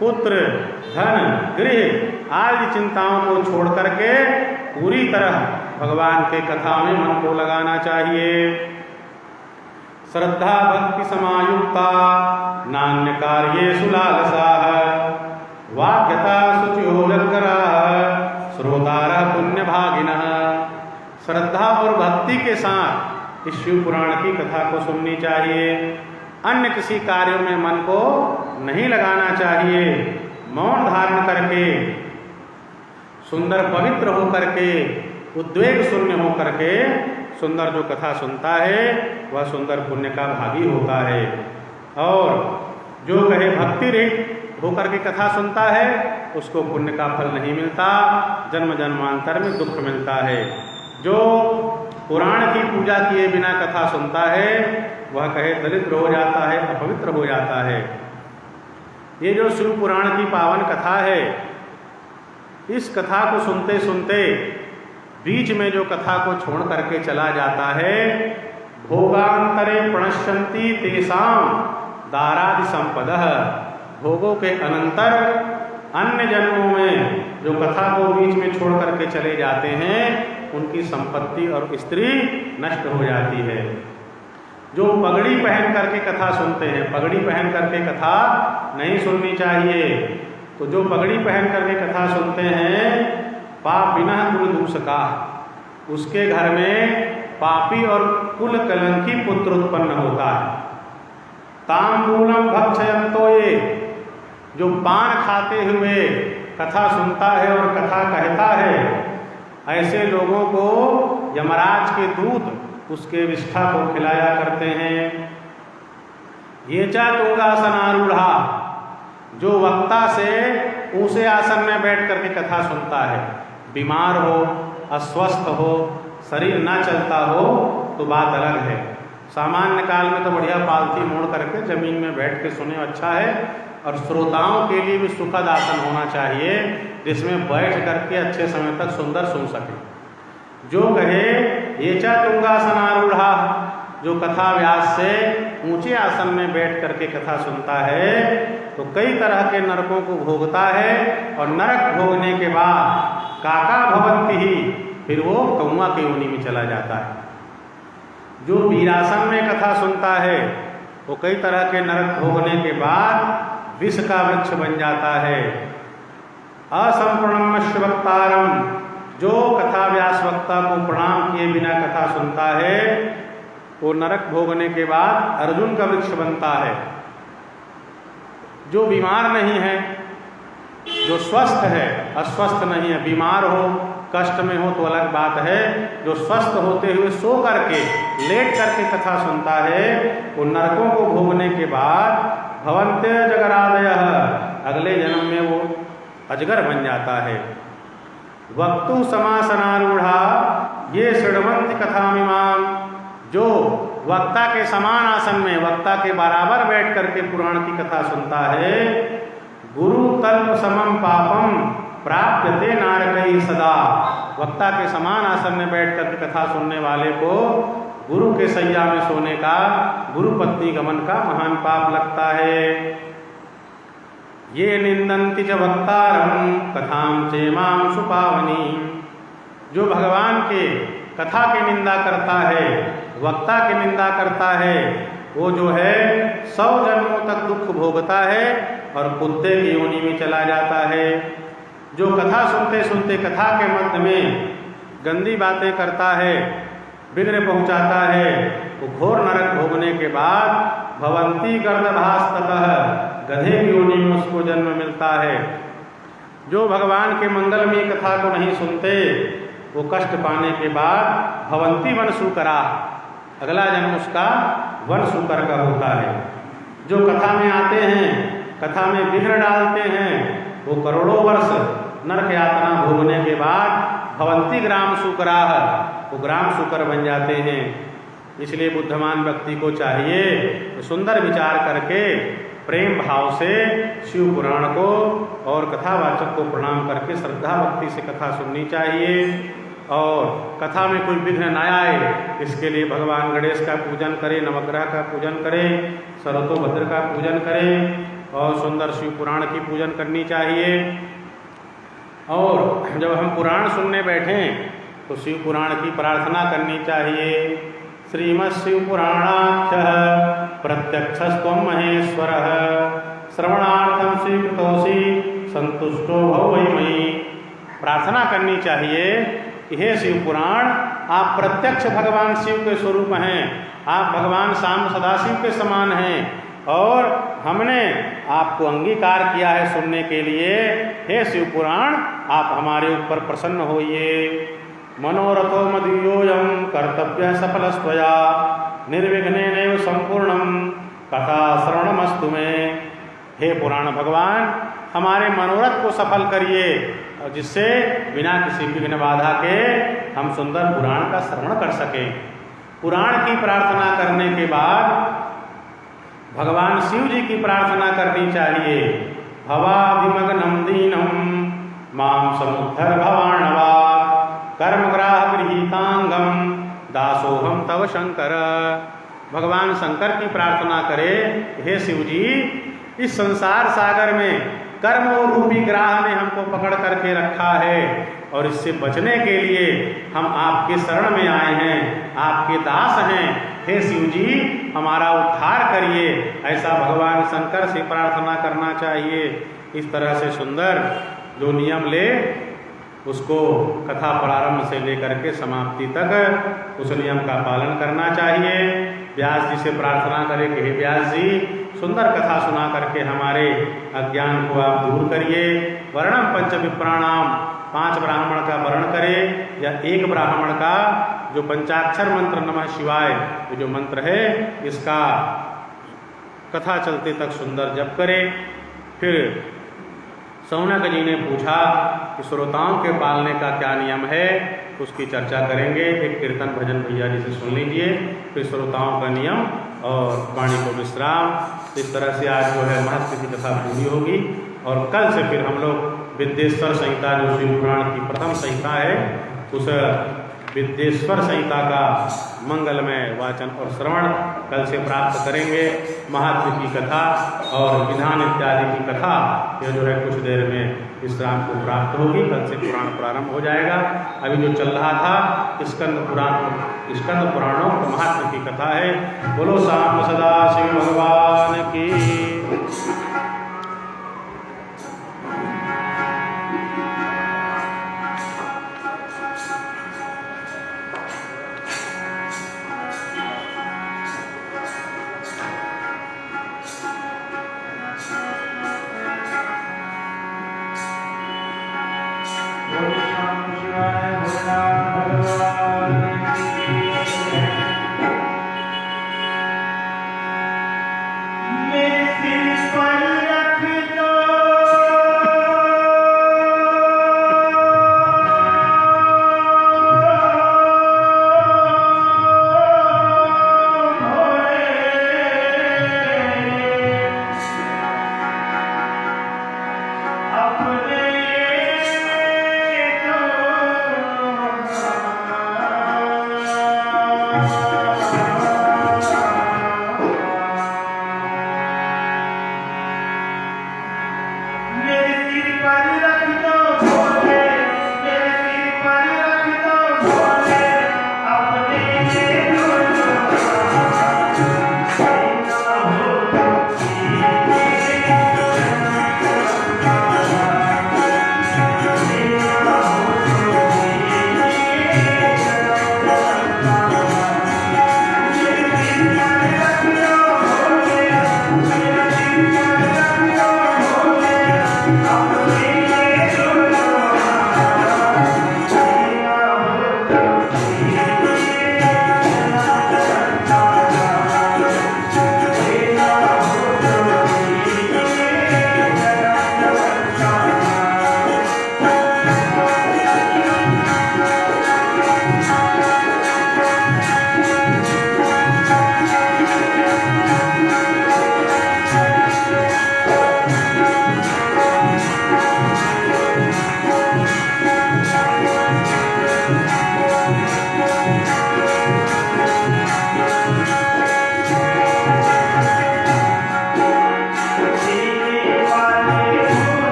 पुत्र धन गृह आदि चिंताओं को छोड़ करके पूरी तरह भगवान के कथा में मन को लगाना चाहिए। श्रद्धा भक्ति समायुक्ता नान्य कार्येषु लालसाः वाक्यता शुचियो यत्कराः श्रोतारः पुण्यभागिनः। श्रद्धा और भक्ति के साथ इस शिव पुराण की कथा को सुननी चाहिए। अन्य किसी कार्यों में मन को नहीं लगाना चाहिए। मौन धारण करके, सुंदर पवित्र होकर के, उद्वेग शून्य होकर के सुंदर जो कथा सुनता है वह सुंदर पुण्य का भागी होता है। और जो कहे भक्ति रहित होकर के कथा सुनता है उसको पुण्य का फल नहीं मिलता, जन्म जन्मांतर में दुख मिलता है। जो पुराण की पूजा किए बिना कथा सुनता है वह कहे दलित हो जाता है, अपवित्र हो जाता है। ये जो शिव पुराण की पावन कथा है, इस कथा को सुनते सुनते बीच में जो कथा को छोड़ करके चला जाता है, भोगांतरे प्रणश्यन्ति तेषां दारादि संपदः। भोगों के अनंतर अन्य जन्मों में जो कथा को बीच में छोड़ करके चले जाते हैं उनकी संपत्ति और स्त्री नष्ट हो जाती है। जो पगड़ी पहन करके कथा सुनते हैं, पगड़ी पहन करके कथा नहीं सुननी चाहिए। तो जो पगड़ी पहन करके कथा सुनते हैं, पाप बिना कुल दूषका, उसके घर में पापी और कुल कलंकी पुत्र उत्पन्न होता है। तांबूलम भक्षयन्तो ये, जो पान खाते हुए कथा सुनता है और कथा कहता है, ऐसे लोगों को यमराज के दूत उसके विष्ठा को खिलाया करते हैं। ये तुंगासनारूढ़ा, जो वक्ता से ऊंचे आसन में बैठ करके कथा सुनता है, बीमार हो, अस्वस्थ हो, शरीर ना चलता हो तो बात अलग है। सामान्य काल में तो बढ़िया पालथी मोड़ करके जमीन में बैठ के सुने अच्छा है। और श्रोताओं के लिए भी सुखद आसन होना चाहिए जिसमें बैठ करके अच्छे समय तक सुंदर सुन सके। जो कहे ये तुंगासनारूढ़ा, जो कथा व्यास से ऊंचे आसन में बैठ करके कथा सुनता है तो कई तरह के नरकों को भोगता है, और नरक भोगने के बाद काका भवन्ति ही, फिर वो कौआ के योनि में चला जाता है। जो वीरासन में कथा सुनता है वो कई तरह के नरक भोगने के बाद विष का वृक्ष बन जाता है। असंप्रणम्य वक्तारम, जो कथा व्यास वक्ता को प्रणाम किए बिना कथा सुनता है वो नरक भोगने के बाद अर्जुन का वृक्ष बनता है। जो बीमार नहीं है, जो स्वस्थ है, अस्वस्थ नहीं है, बीमार हो, कष्ट में हो तो अलग बात है, जो स्वस्थ होते हुए सो करके, लेट करके कथा सुनता है वो नरकों को भोगने के बाद भवन्ते जगरादयः, अगले जन्म में वो अजगर बन जाता है। वक्तु समासनारूढ़ा ये शृण्वन्ति कथामिमाम, जो वक्ता के समान आसन में, वक्ता के बराबर बैठ करके पुराण की कथा सुनता है, गुरु तल्प समम पापम प्राप्यते नारकैः सदा। वक्ता के समान आसन में बैठ करके कथा सुनने वाले को गुरु के सैया में सोने का, गुरु पत्नी गमन का महान पाप लगता है। ये निंदन्ति च वक्तारं कथां चेमां सुपावनी, जो भगवान के कथा की निंदा करता है, वक्ता की निंदा करता है, वो जो है 100 जन्मों तक दुख भोगता है और कुत्ते की योनि में चला जाता है। जो कथा सुनते सुनते कथा के मध्य में गंदी बातें करता है, विघ्न पहुंचाता है, वो घोर नरक भोगने के बाद भवंती गर्दभास्ततः, गधे की योनि में उसको जन्म मिलता है। जो भगवान के मंगलमयी कथा को नहीं सुनते वो कष्ट पाने के बाद भवंती वन सूकरा, अगला जन्म उसका वन सूकर का होता है। जो कथा में आते हैं, कथा में विघ्न डालते हैं, वो करोड़ों वर्ष नरक यातना भोगने के बाद भवंती ग्राम सूकराह, वो ग्राम सूकर बन जाते हैं। इसलिए बुद्धमान व्यक्ति को चाहिए सुंदर विचार करके प्रेम भाव से शिव पुराण को और कथावाचक को प्रणाम करके श्रद्धा भक्ति से कथा सुननी चाहिए। और कथा में कोई विघ्न न आए इसके लिए भगवान गणेश का पूजन करें, नवग्रह का पूजन करें, सरतोभद्र का पूजन करें और सुंदर शिव पुराण की पूजन करनी चाहिए। और जब हम पुराण सुनने बैठें तो शिव पुराण की प्रार्थना करनी चाहिए। श्रीमद्शिव पुराणाख्यः प्रत्यक्षस्त्वं महेश्वरः, श्रवणार्थं स्वीकृतोऽसि संतुष्टो भव वै मयि। प्रार्थना करनी चाहिए कि हे शिव पुराण, आप प्रत्यक्ष भगवान शिव के स्वरूप हैं, आप भगवान शाम सदाशिव के समान हैं और हमने आपको अंगीकार किया है सुनने के लिए। हे शिव पुराण, आप हमारे ऊपर प्रसन्न होइए। मनोरथो मदीयोऽयं कर्तव्यः सफलस्त्वया, निर्विघ्नेनैव सम्पूर्णं कथा श्रवणमस्तु मे। हे पुराण भगवान, हमारे मनोरथ को सफल करिए और जिससे बिना किसी विघ्न बाधा के हम सुंदर पुराण का श्रवण कर सकें। पुराण की प्रार्थना करने के बाद भगवान शिव जी की प्रार्थना करनी चाहिए। भवाभिमग्नं दीनं मां समुद्धर भवार्णवात्, कर्मग्राह गृहीतांगम दासोहम तव शंकर। भगवान शंकर की प्रार्थना करें, हे शिव जी, इस संसार सागर में कर्म और रूपी ग्राह ने हमको पकड़ करके रखा है और इससे बचने के लिए हम आपके शरण में आए हैं, आपके दास हैं। हे शिव जी, हमारा उद्धार करिए। ऐसा भगवान शंकर से प्रार्थना करना चाहिए। इस तरह से सुंदर जो नियम ले उसको कथा प्रारंभ से लेकर के समाप्ति तक उस नियम का पालन करना चाहिए। व्यास जी से प्रार्थना करें कि हे व्यास जी, सुंदर कथा सुना करके हमारे अज्ञान को आप दूर करिए। वर्णम पंच विप्राणाम, 5 ब्राह्मण का वर्ण करें या एक ब्राह्मण का जो पंचाक्षर मंत्र नमः शिवाय जो मंत्र है इसका कथा चलते तक सुंदर जप करें। फिर सौनक जी ने पूछा कि श्रोताओं के पालने का क्या नियम है, उसकी चर्चा करेंगे। एक कीर्तन भजन भैया जी से सुन लीजिए, फिर श्रोताओं का नियम और वाणी को विश्राम। इस तरह से आज जो है महत्व की कथा पूरी होगी और कल से फिर हम लोग विद्येश्वर संहिता जो शिव पुराण की प्रथम संहिता है उस विद्येश्वर संहिता का मंगलमय वाचन और श्रवण कल से प्राप्त करेंगे। महात्म की कथा और विधान इत्यादि की कथा यह जो है कुछ देर में विश्राम को प्राप्त होगी। कल से पुराण प्रारंभ हो जाएगा। अभी जो चल रहा था स्कंद पुराणों महात्म की कथा है। बोलो शाम सदा शिव भगवान की।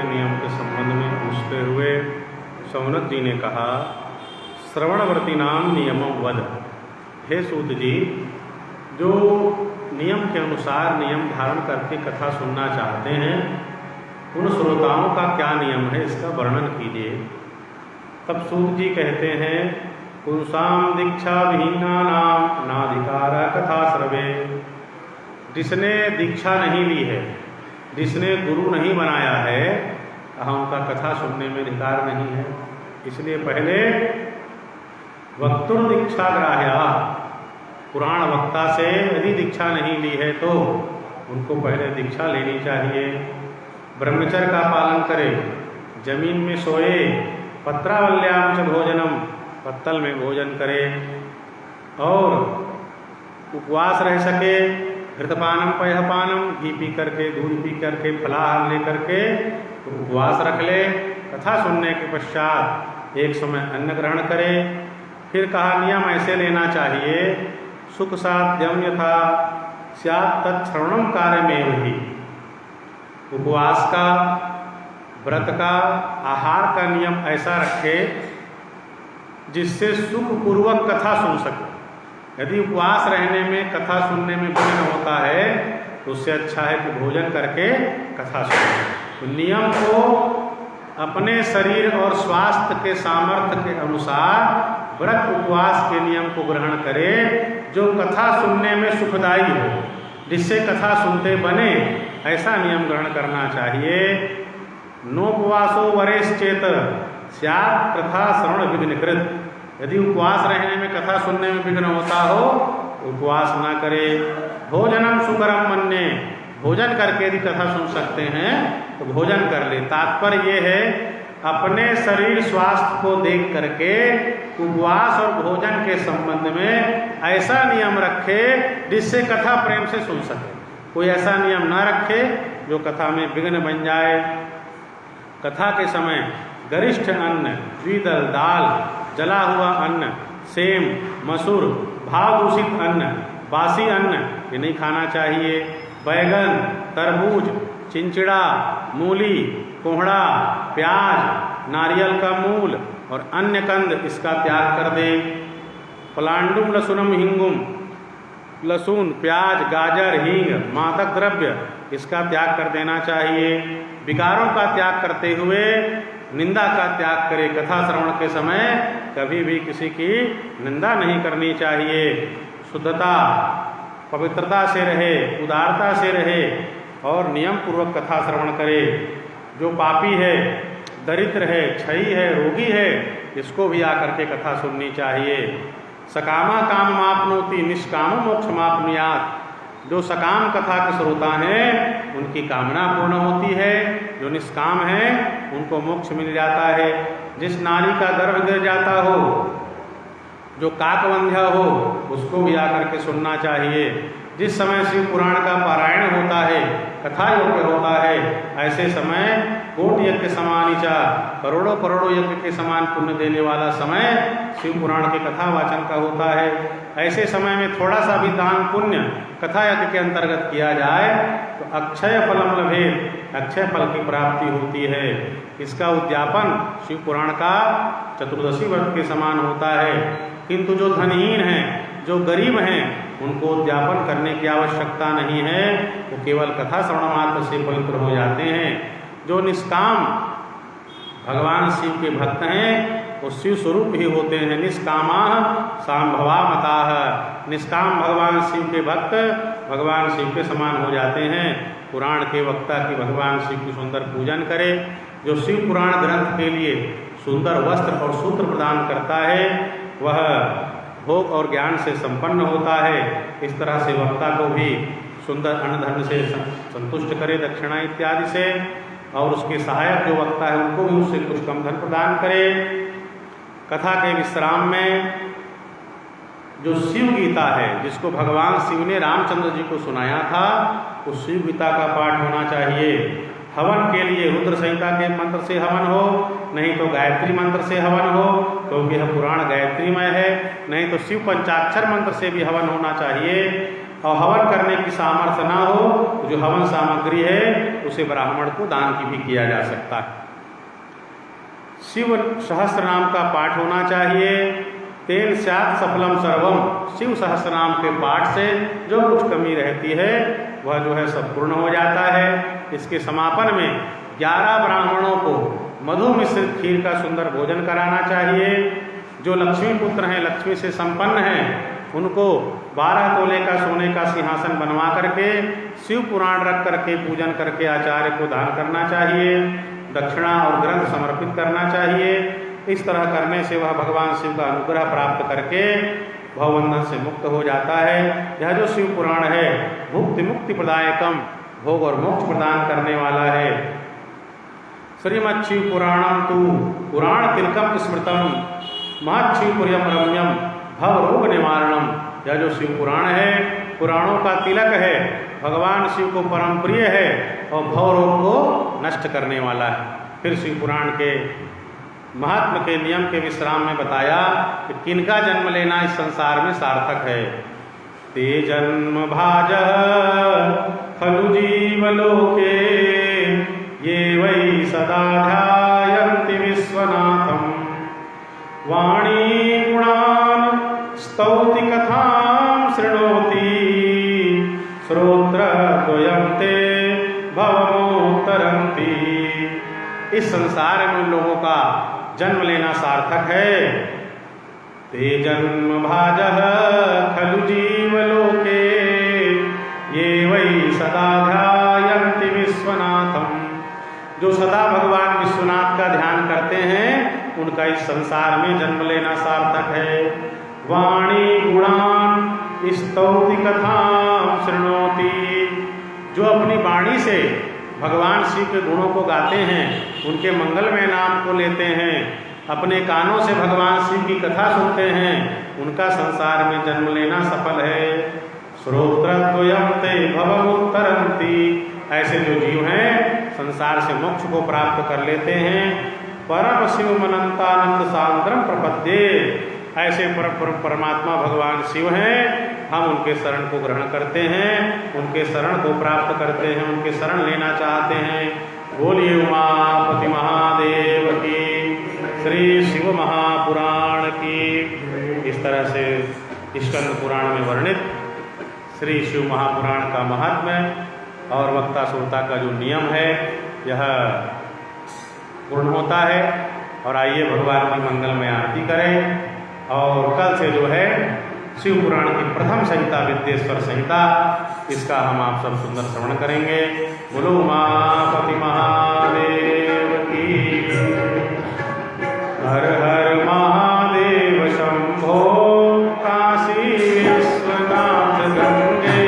नियम के संबंध में पूछते हुए शौनक जी ने कहा, श्रवणवर्ती नाम नियमम वद। हे सूत जी, जो नियम के अनुसार नियम धारण करके कथा सुनना चाहते हैं, उन श्रोताओं का क्या नियम है, इसका वर्णन कीजिए। तब सूत जी कहते हैं, पुरुषाम दीक्षा विहीना नाम नाधिकार कथा श्रवे। जिसने दीक्षा नहीं ली है, जिसने गुरु नहीं बनाया है, अहम का कथा सुनने में अधिकार नहीं है। इसलिए पहले वक्तुर दीक्षा ग्राह्या, पुराण वक्ता से यदि दीक्षा नहीं ली है तो उनको पहले दीक्षा लेनी चाहिए। ब्रह्मचर्य का पालन करे, जमीन में सोए, पत्रावल्याम च भोजनम, पत्तल में भोजन करे, और उपवास रह सके, घृतपानम पयःपानम, घी पी करके, दूध पी करके, फलाहार ले करके उपवास रख ले। कथा सुनने के पश्चात एक समय अन्न ग्रहण करे। फिर कहा नियम ऐसे लेना चाहिए, सुख साध्यम यथा स्यात् तत्श्रवणम कार्यमेव ही। उपवास का, व्रत का, आहार का नियम ऐसा रखे जिससे सुखपूर्वक कथा सुन सके। यदि उपवास रहने में, कथा सुनने में विघ्न होता है तो उससे अच्छा है कि भोजन करके कथा सुने। तो नियम को अपने शरीर और स्वास्थ्य के सामर्थ्य के अनुसार व्रत उपवास के नियम को ग्रहण करे, जो कथा सुनने में सुखदायी हो, जिससे कथा सुनते बने, ऐसा नियम ग्रहण करना चाहिए। नोपवासो वरेश्चेत स्यात् कथा श्रवण विघ्नकृत। यदि उपवास रहने में, कथा सुनने में विघ्न होता हो, उपवास ना करे। भोजनम सुकरम मन्ये, भोजन करके यदि कथा सुन सकते हैं तो भोजन कर ले। तात्पर्य ये है, अपने शरीर स्वास्थ्य को देख करके उपवास और भोजन के संबंध में ऐसा नियम रखे जिससे कथा प्रेम से सुन सके। कोई ऐसा नियम ना रखे जो कथा में विघ्न बन जाए। कथा के समय गरिष्ठ अन्न, द्विदल दाल, जला हुआ अन्न, सेम, मसूर, भाव दूषित अन्न, बासी अन्न ये नहीं खाना चाहिए। बैगन, तरबूज, चिंचिड़ा, मूली, कोहड़ा, प्याज, नारियल का मूल और अन्य कंद, इसका त्याग कर दे। पलांडुम लसुनम हिंगुम, लहसुन, प्याज, गाजर, हींग, मादक द्रव्य, इसका त्याग कर देना चाहिए। विकारों का त्याग करते हुए निंदा का त्याग करे। कथा श्रवण के समय कभी भी किसी की निंदा नहीं करनी चाहिए। शुद्धता, पवित्रता से रहे, उदारता से रहे और नियम पूर्वक कथा श्रवण करे। जो पापी है, दरिद्र है, क्षयी है, रोगी है, इसको भी आकर के कथा सुननी चाहिए। सकामा काम मापनोति निष्काम मोक्ष मापनुयात्। जो सकाम कथा के श्रोता हैं उनकी कामना पूर्ण होती है, जो निष्काम हैं उनको मोक्ष मिल जाता है। जिस नारी का गर्भ गिर जाता हो, जो काकवंध्या हो, उसको भी आकर के सुनना चाहिए। जिस समय शिव पुराण का पारायण होता है, कथा योग्य होता है, ऐसे समय कोट यज्ञ समानीचा, करोड़ों करोड़ों यज्ञ के समान पुण्य देने वाला समय शिव पुराण के कथा वाचन का होता है। ऐसे समय में थोड़ा सा भी दान पुण्य कथा यज्ञ के अंतर्गत किया जाए तो अक्षय फलम लभेत, अक्षय फल की प्राप्ति होती है। इसका उद्यापन शिव पुराण का चतुर्दशी व्रत के समान होता है। किंतु जो धनहीन हैं, जो गरीब हैं, उनको उद्यापन करने की आवश्यकता नहीं है, वो केवल कथा श्रवण मात्र से पवित्र हो जाते हैं। जो निष्काम भगवान शिव के भक्त हैं वो शिव स्वरूप ही होते हैं। निष्कामा सांभवा मताः, निष्काम भगवान शिव के भक्त भगवान शिव के समान हो जाते हैं। पुराण के वक्ता की भगवान शिव की सुंदर पूजन करे। जो शिव पुराण ग्रंथ के लिए सुंदर वस्त्र और सूत्र प्रदान करता है वह भोग और ज्ञान से संपन्न होता है। इस तरह से वक्ता को भी सुंदर अन्न धन से संतुष्ट करे, दक्षिणा इत्यादि से, और उसके सहायक जो वक्ता है उनको भी उससे कुछ कम धन प्रदान करे। कथा के विश्राम में जो शिव गीता है, जिसको भगवान शिव ने रामचंद्र जी को सुनाया था, उस शिव गीता का पाठ होना चाहिए। हवन के लिए रुद्र संहिता के मंत्र से हवन हो, नहीं तो गायत्री मंत्र से हवन हो, क्योंकि यह पुराण गायत्रीमय है। नहीं तो शिव पंचाक्षर मंत्र से भी हवन होना चाहिए। और हवन करने की सामर्थ्य ना हो तो जो हवन सामग्री है उसे ब्राह्मण को दान की भी किया जा सकता है। शिव सहस्त्र नाम का पाठ होना चाहिए। तेन स्यात् सफलम सर्वम, शिव सहस्त्र नाम के पाठ से जो कुछ कमी रहती है वह जो है सब पूर्ण हो जाता है। इसके समापन में 11 ब्राह्मणों को मधु मिश्रित खीर का सुंदर भोजन कराना चाहिए। जो लक्ष्मी पुत्र हैं, लक्ष्मी से संपन्न हैं, उनको 12 तोले का सोने का सिंहासन बनवा करके शिव पुराण रख करके पूजन करके आचार्य को दान करना चाहिए। दक्षिणा और ग्रंथ समर्पित करना चाहिए। इस तरह करने से वह भगवान शिव का अनुग्रह प्राप्त करके भवबंधन से मुक्त हो जाता है। यह जो शिव पुराण है भुक्ति मुक्ति प्रदायकम, भोग और मोक्ष प्रदान करने वाला है। श्रीमद् शिव पुराणम तु पुराण तिलकम स्मृतम महच्छिवपुर्यम रम्यम भव रोग निवारणम। यह जो शिव पुराण है पुराणों का तिलक है, भगवान शिव को परम प्रिय है और भव रोग को नष्ट करने वाला है। फिर शिव पुराण के महात्म के नियम के विश्राम में बताया कि किनका जन्म लेना इस संसार में सार्थक है। ते जन्म भाज खलु जीवलोके ये वै सदा ध्यायन्ति विश्वनाथम वाणी गुणान स्तौति कथां शृणोति श्रोत्रद्वयं ते भवमुत्तरन्ति। इस संसार में उन लोगों का जन्म लेना सार्थक है। ते जन्म भाजः खलु जीवलोके ये वै सदा ध्यायन्ति विश्वनाथम। जो सदा भगवान विश्वनाथ का ध्यान करते हैं उनका इस संसार में जन्म लेना सार्थक है। वाणी गुणान स्तौति कथां शृणोति। जो अपनी वाणी से भगवान शिव के गुणों को गाते हैं, उनके मंगलमय नाम को लेते हैं, अपने कानों से भगवान शिव की कथा सुनते हैं, उनका संसार में जन्म लेना सफल है। श्रोत्रद्वयं ते भवमुत्तरन्ति। ऐसे जो जीव हैं संसार से मोक्ष को प्राप्त कर लेते हैं। परम शिव मनंतानंद सांद्रम प्रपद्ये। ऐसे परमात्मा भगवान शिव हैं, हम उनके शरण को ग्रहण करते हैं, उनके शरण को प्राप्त करते हैं, उनके शरण लेना चाहते हैं। बोलिए उमापति महादेव की, श्री शिव महापुराण की। इस तरह से स्कंद पुराण में वर्णित श्री शिव महापुराण का महात्म्य और वक्ता श्रोता का जो नियम है यह पूर्ण होता है। और आइए भगवान की मंगलमय आरती करें। और कल से जो है शिव पुराण की प्रथम संहिता विद्येश्वर संहिता, इसका हम आप सब सुंदर श्रवण करेंगे। बोलो उमापति महादेव की। हर हर महादेव शंभो काशी विश्वनाथ गंगे।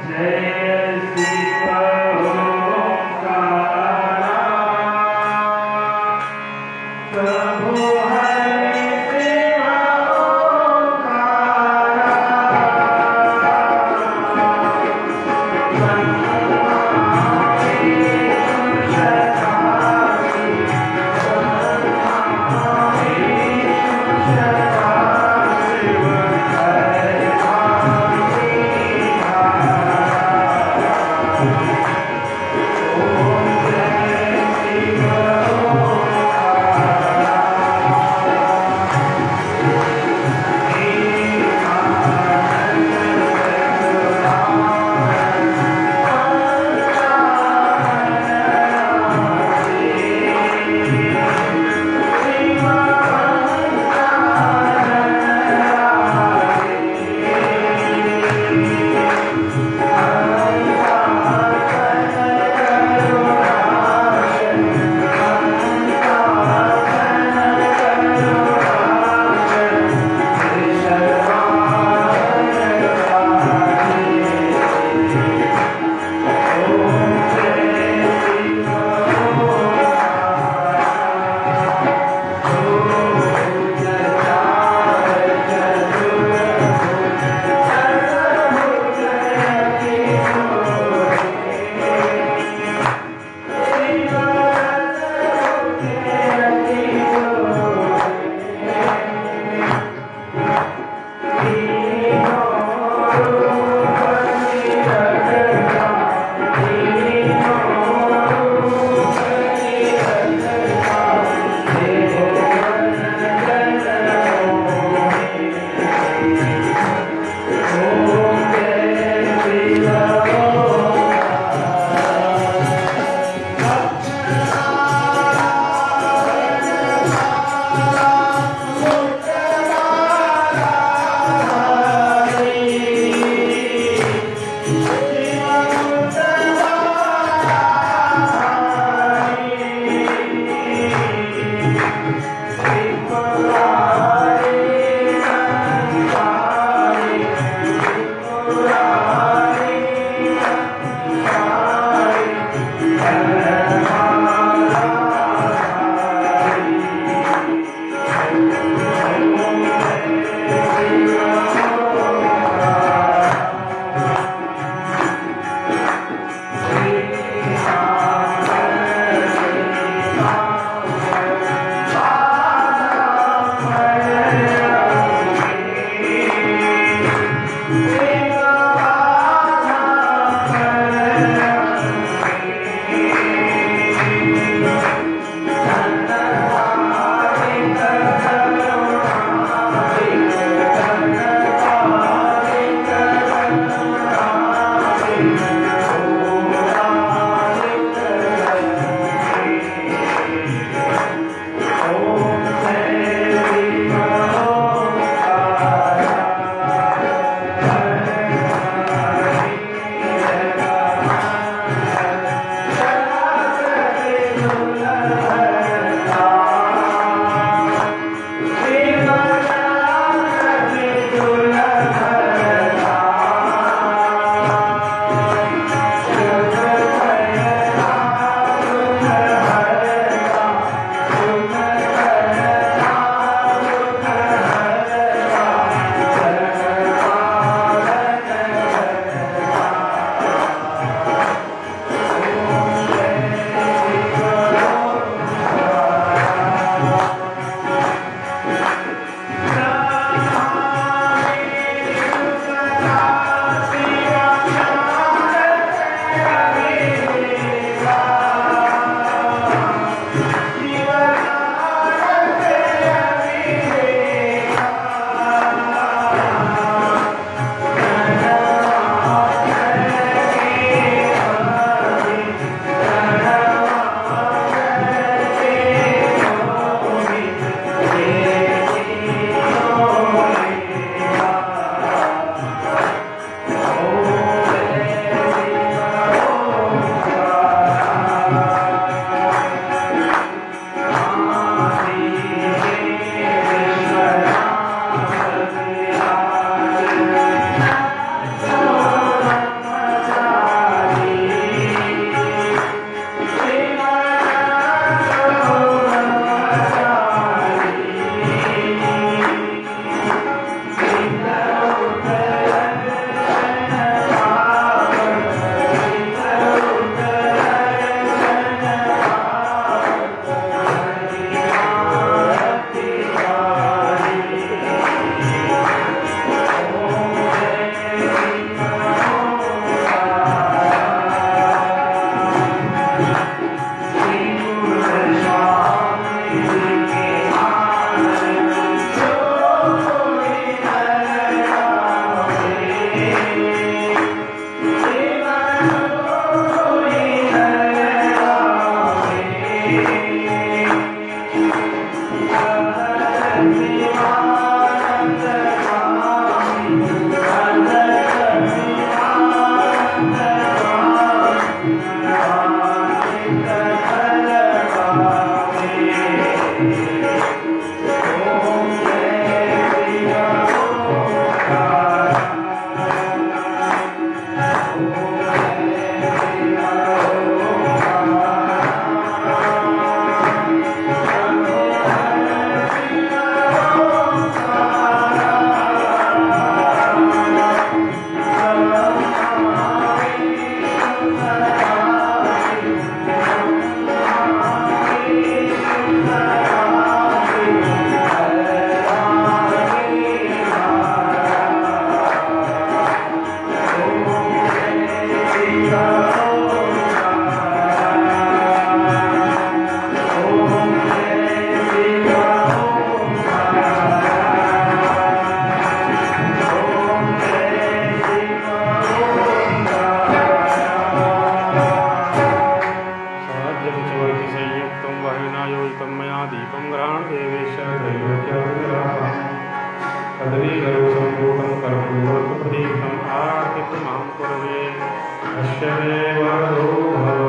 जय शिव ओंकार तस्य मे वरदो भव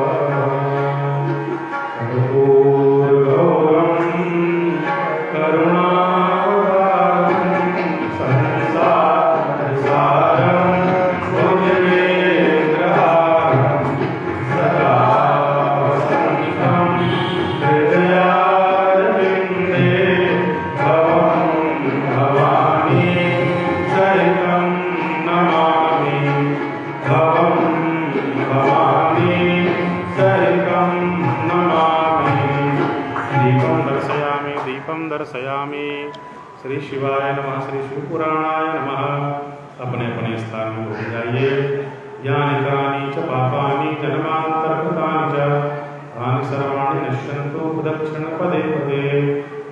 कर्पूरगौरं करुणावतारं संसारसारं भुजगेन्द्रहारं सदा वसन्तं हृदयारविन्दे भवं भवानी सहितं नमामि भवं भवानी सहितं नमामि। दीपं दर्शयामि श्री शिवाय नमः श्री शिवपुराणाय नमः। अपने अपने स्थान में हो जाइए। यानि कानि च पापानि जन्मान्तरकृतानि च तानि सर्वाणि नश्यन्तु दक्षिण पदे पदे।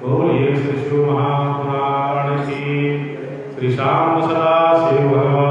बोलिए श्री शिव महापुराण की। श्री श्याम सदा शिव भगवान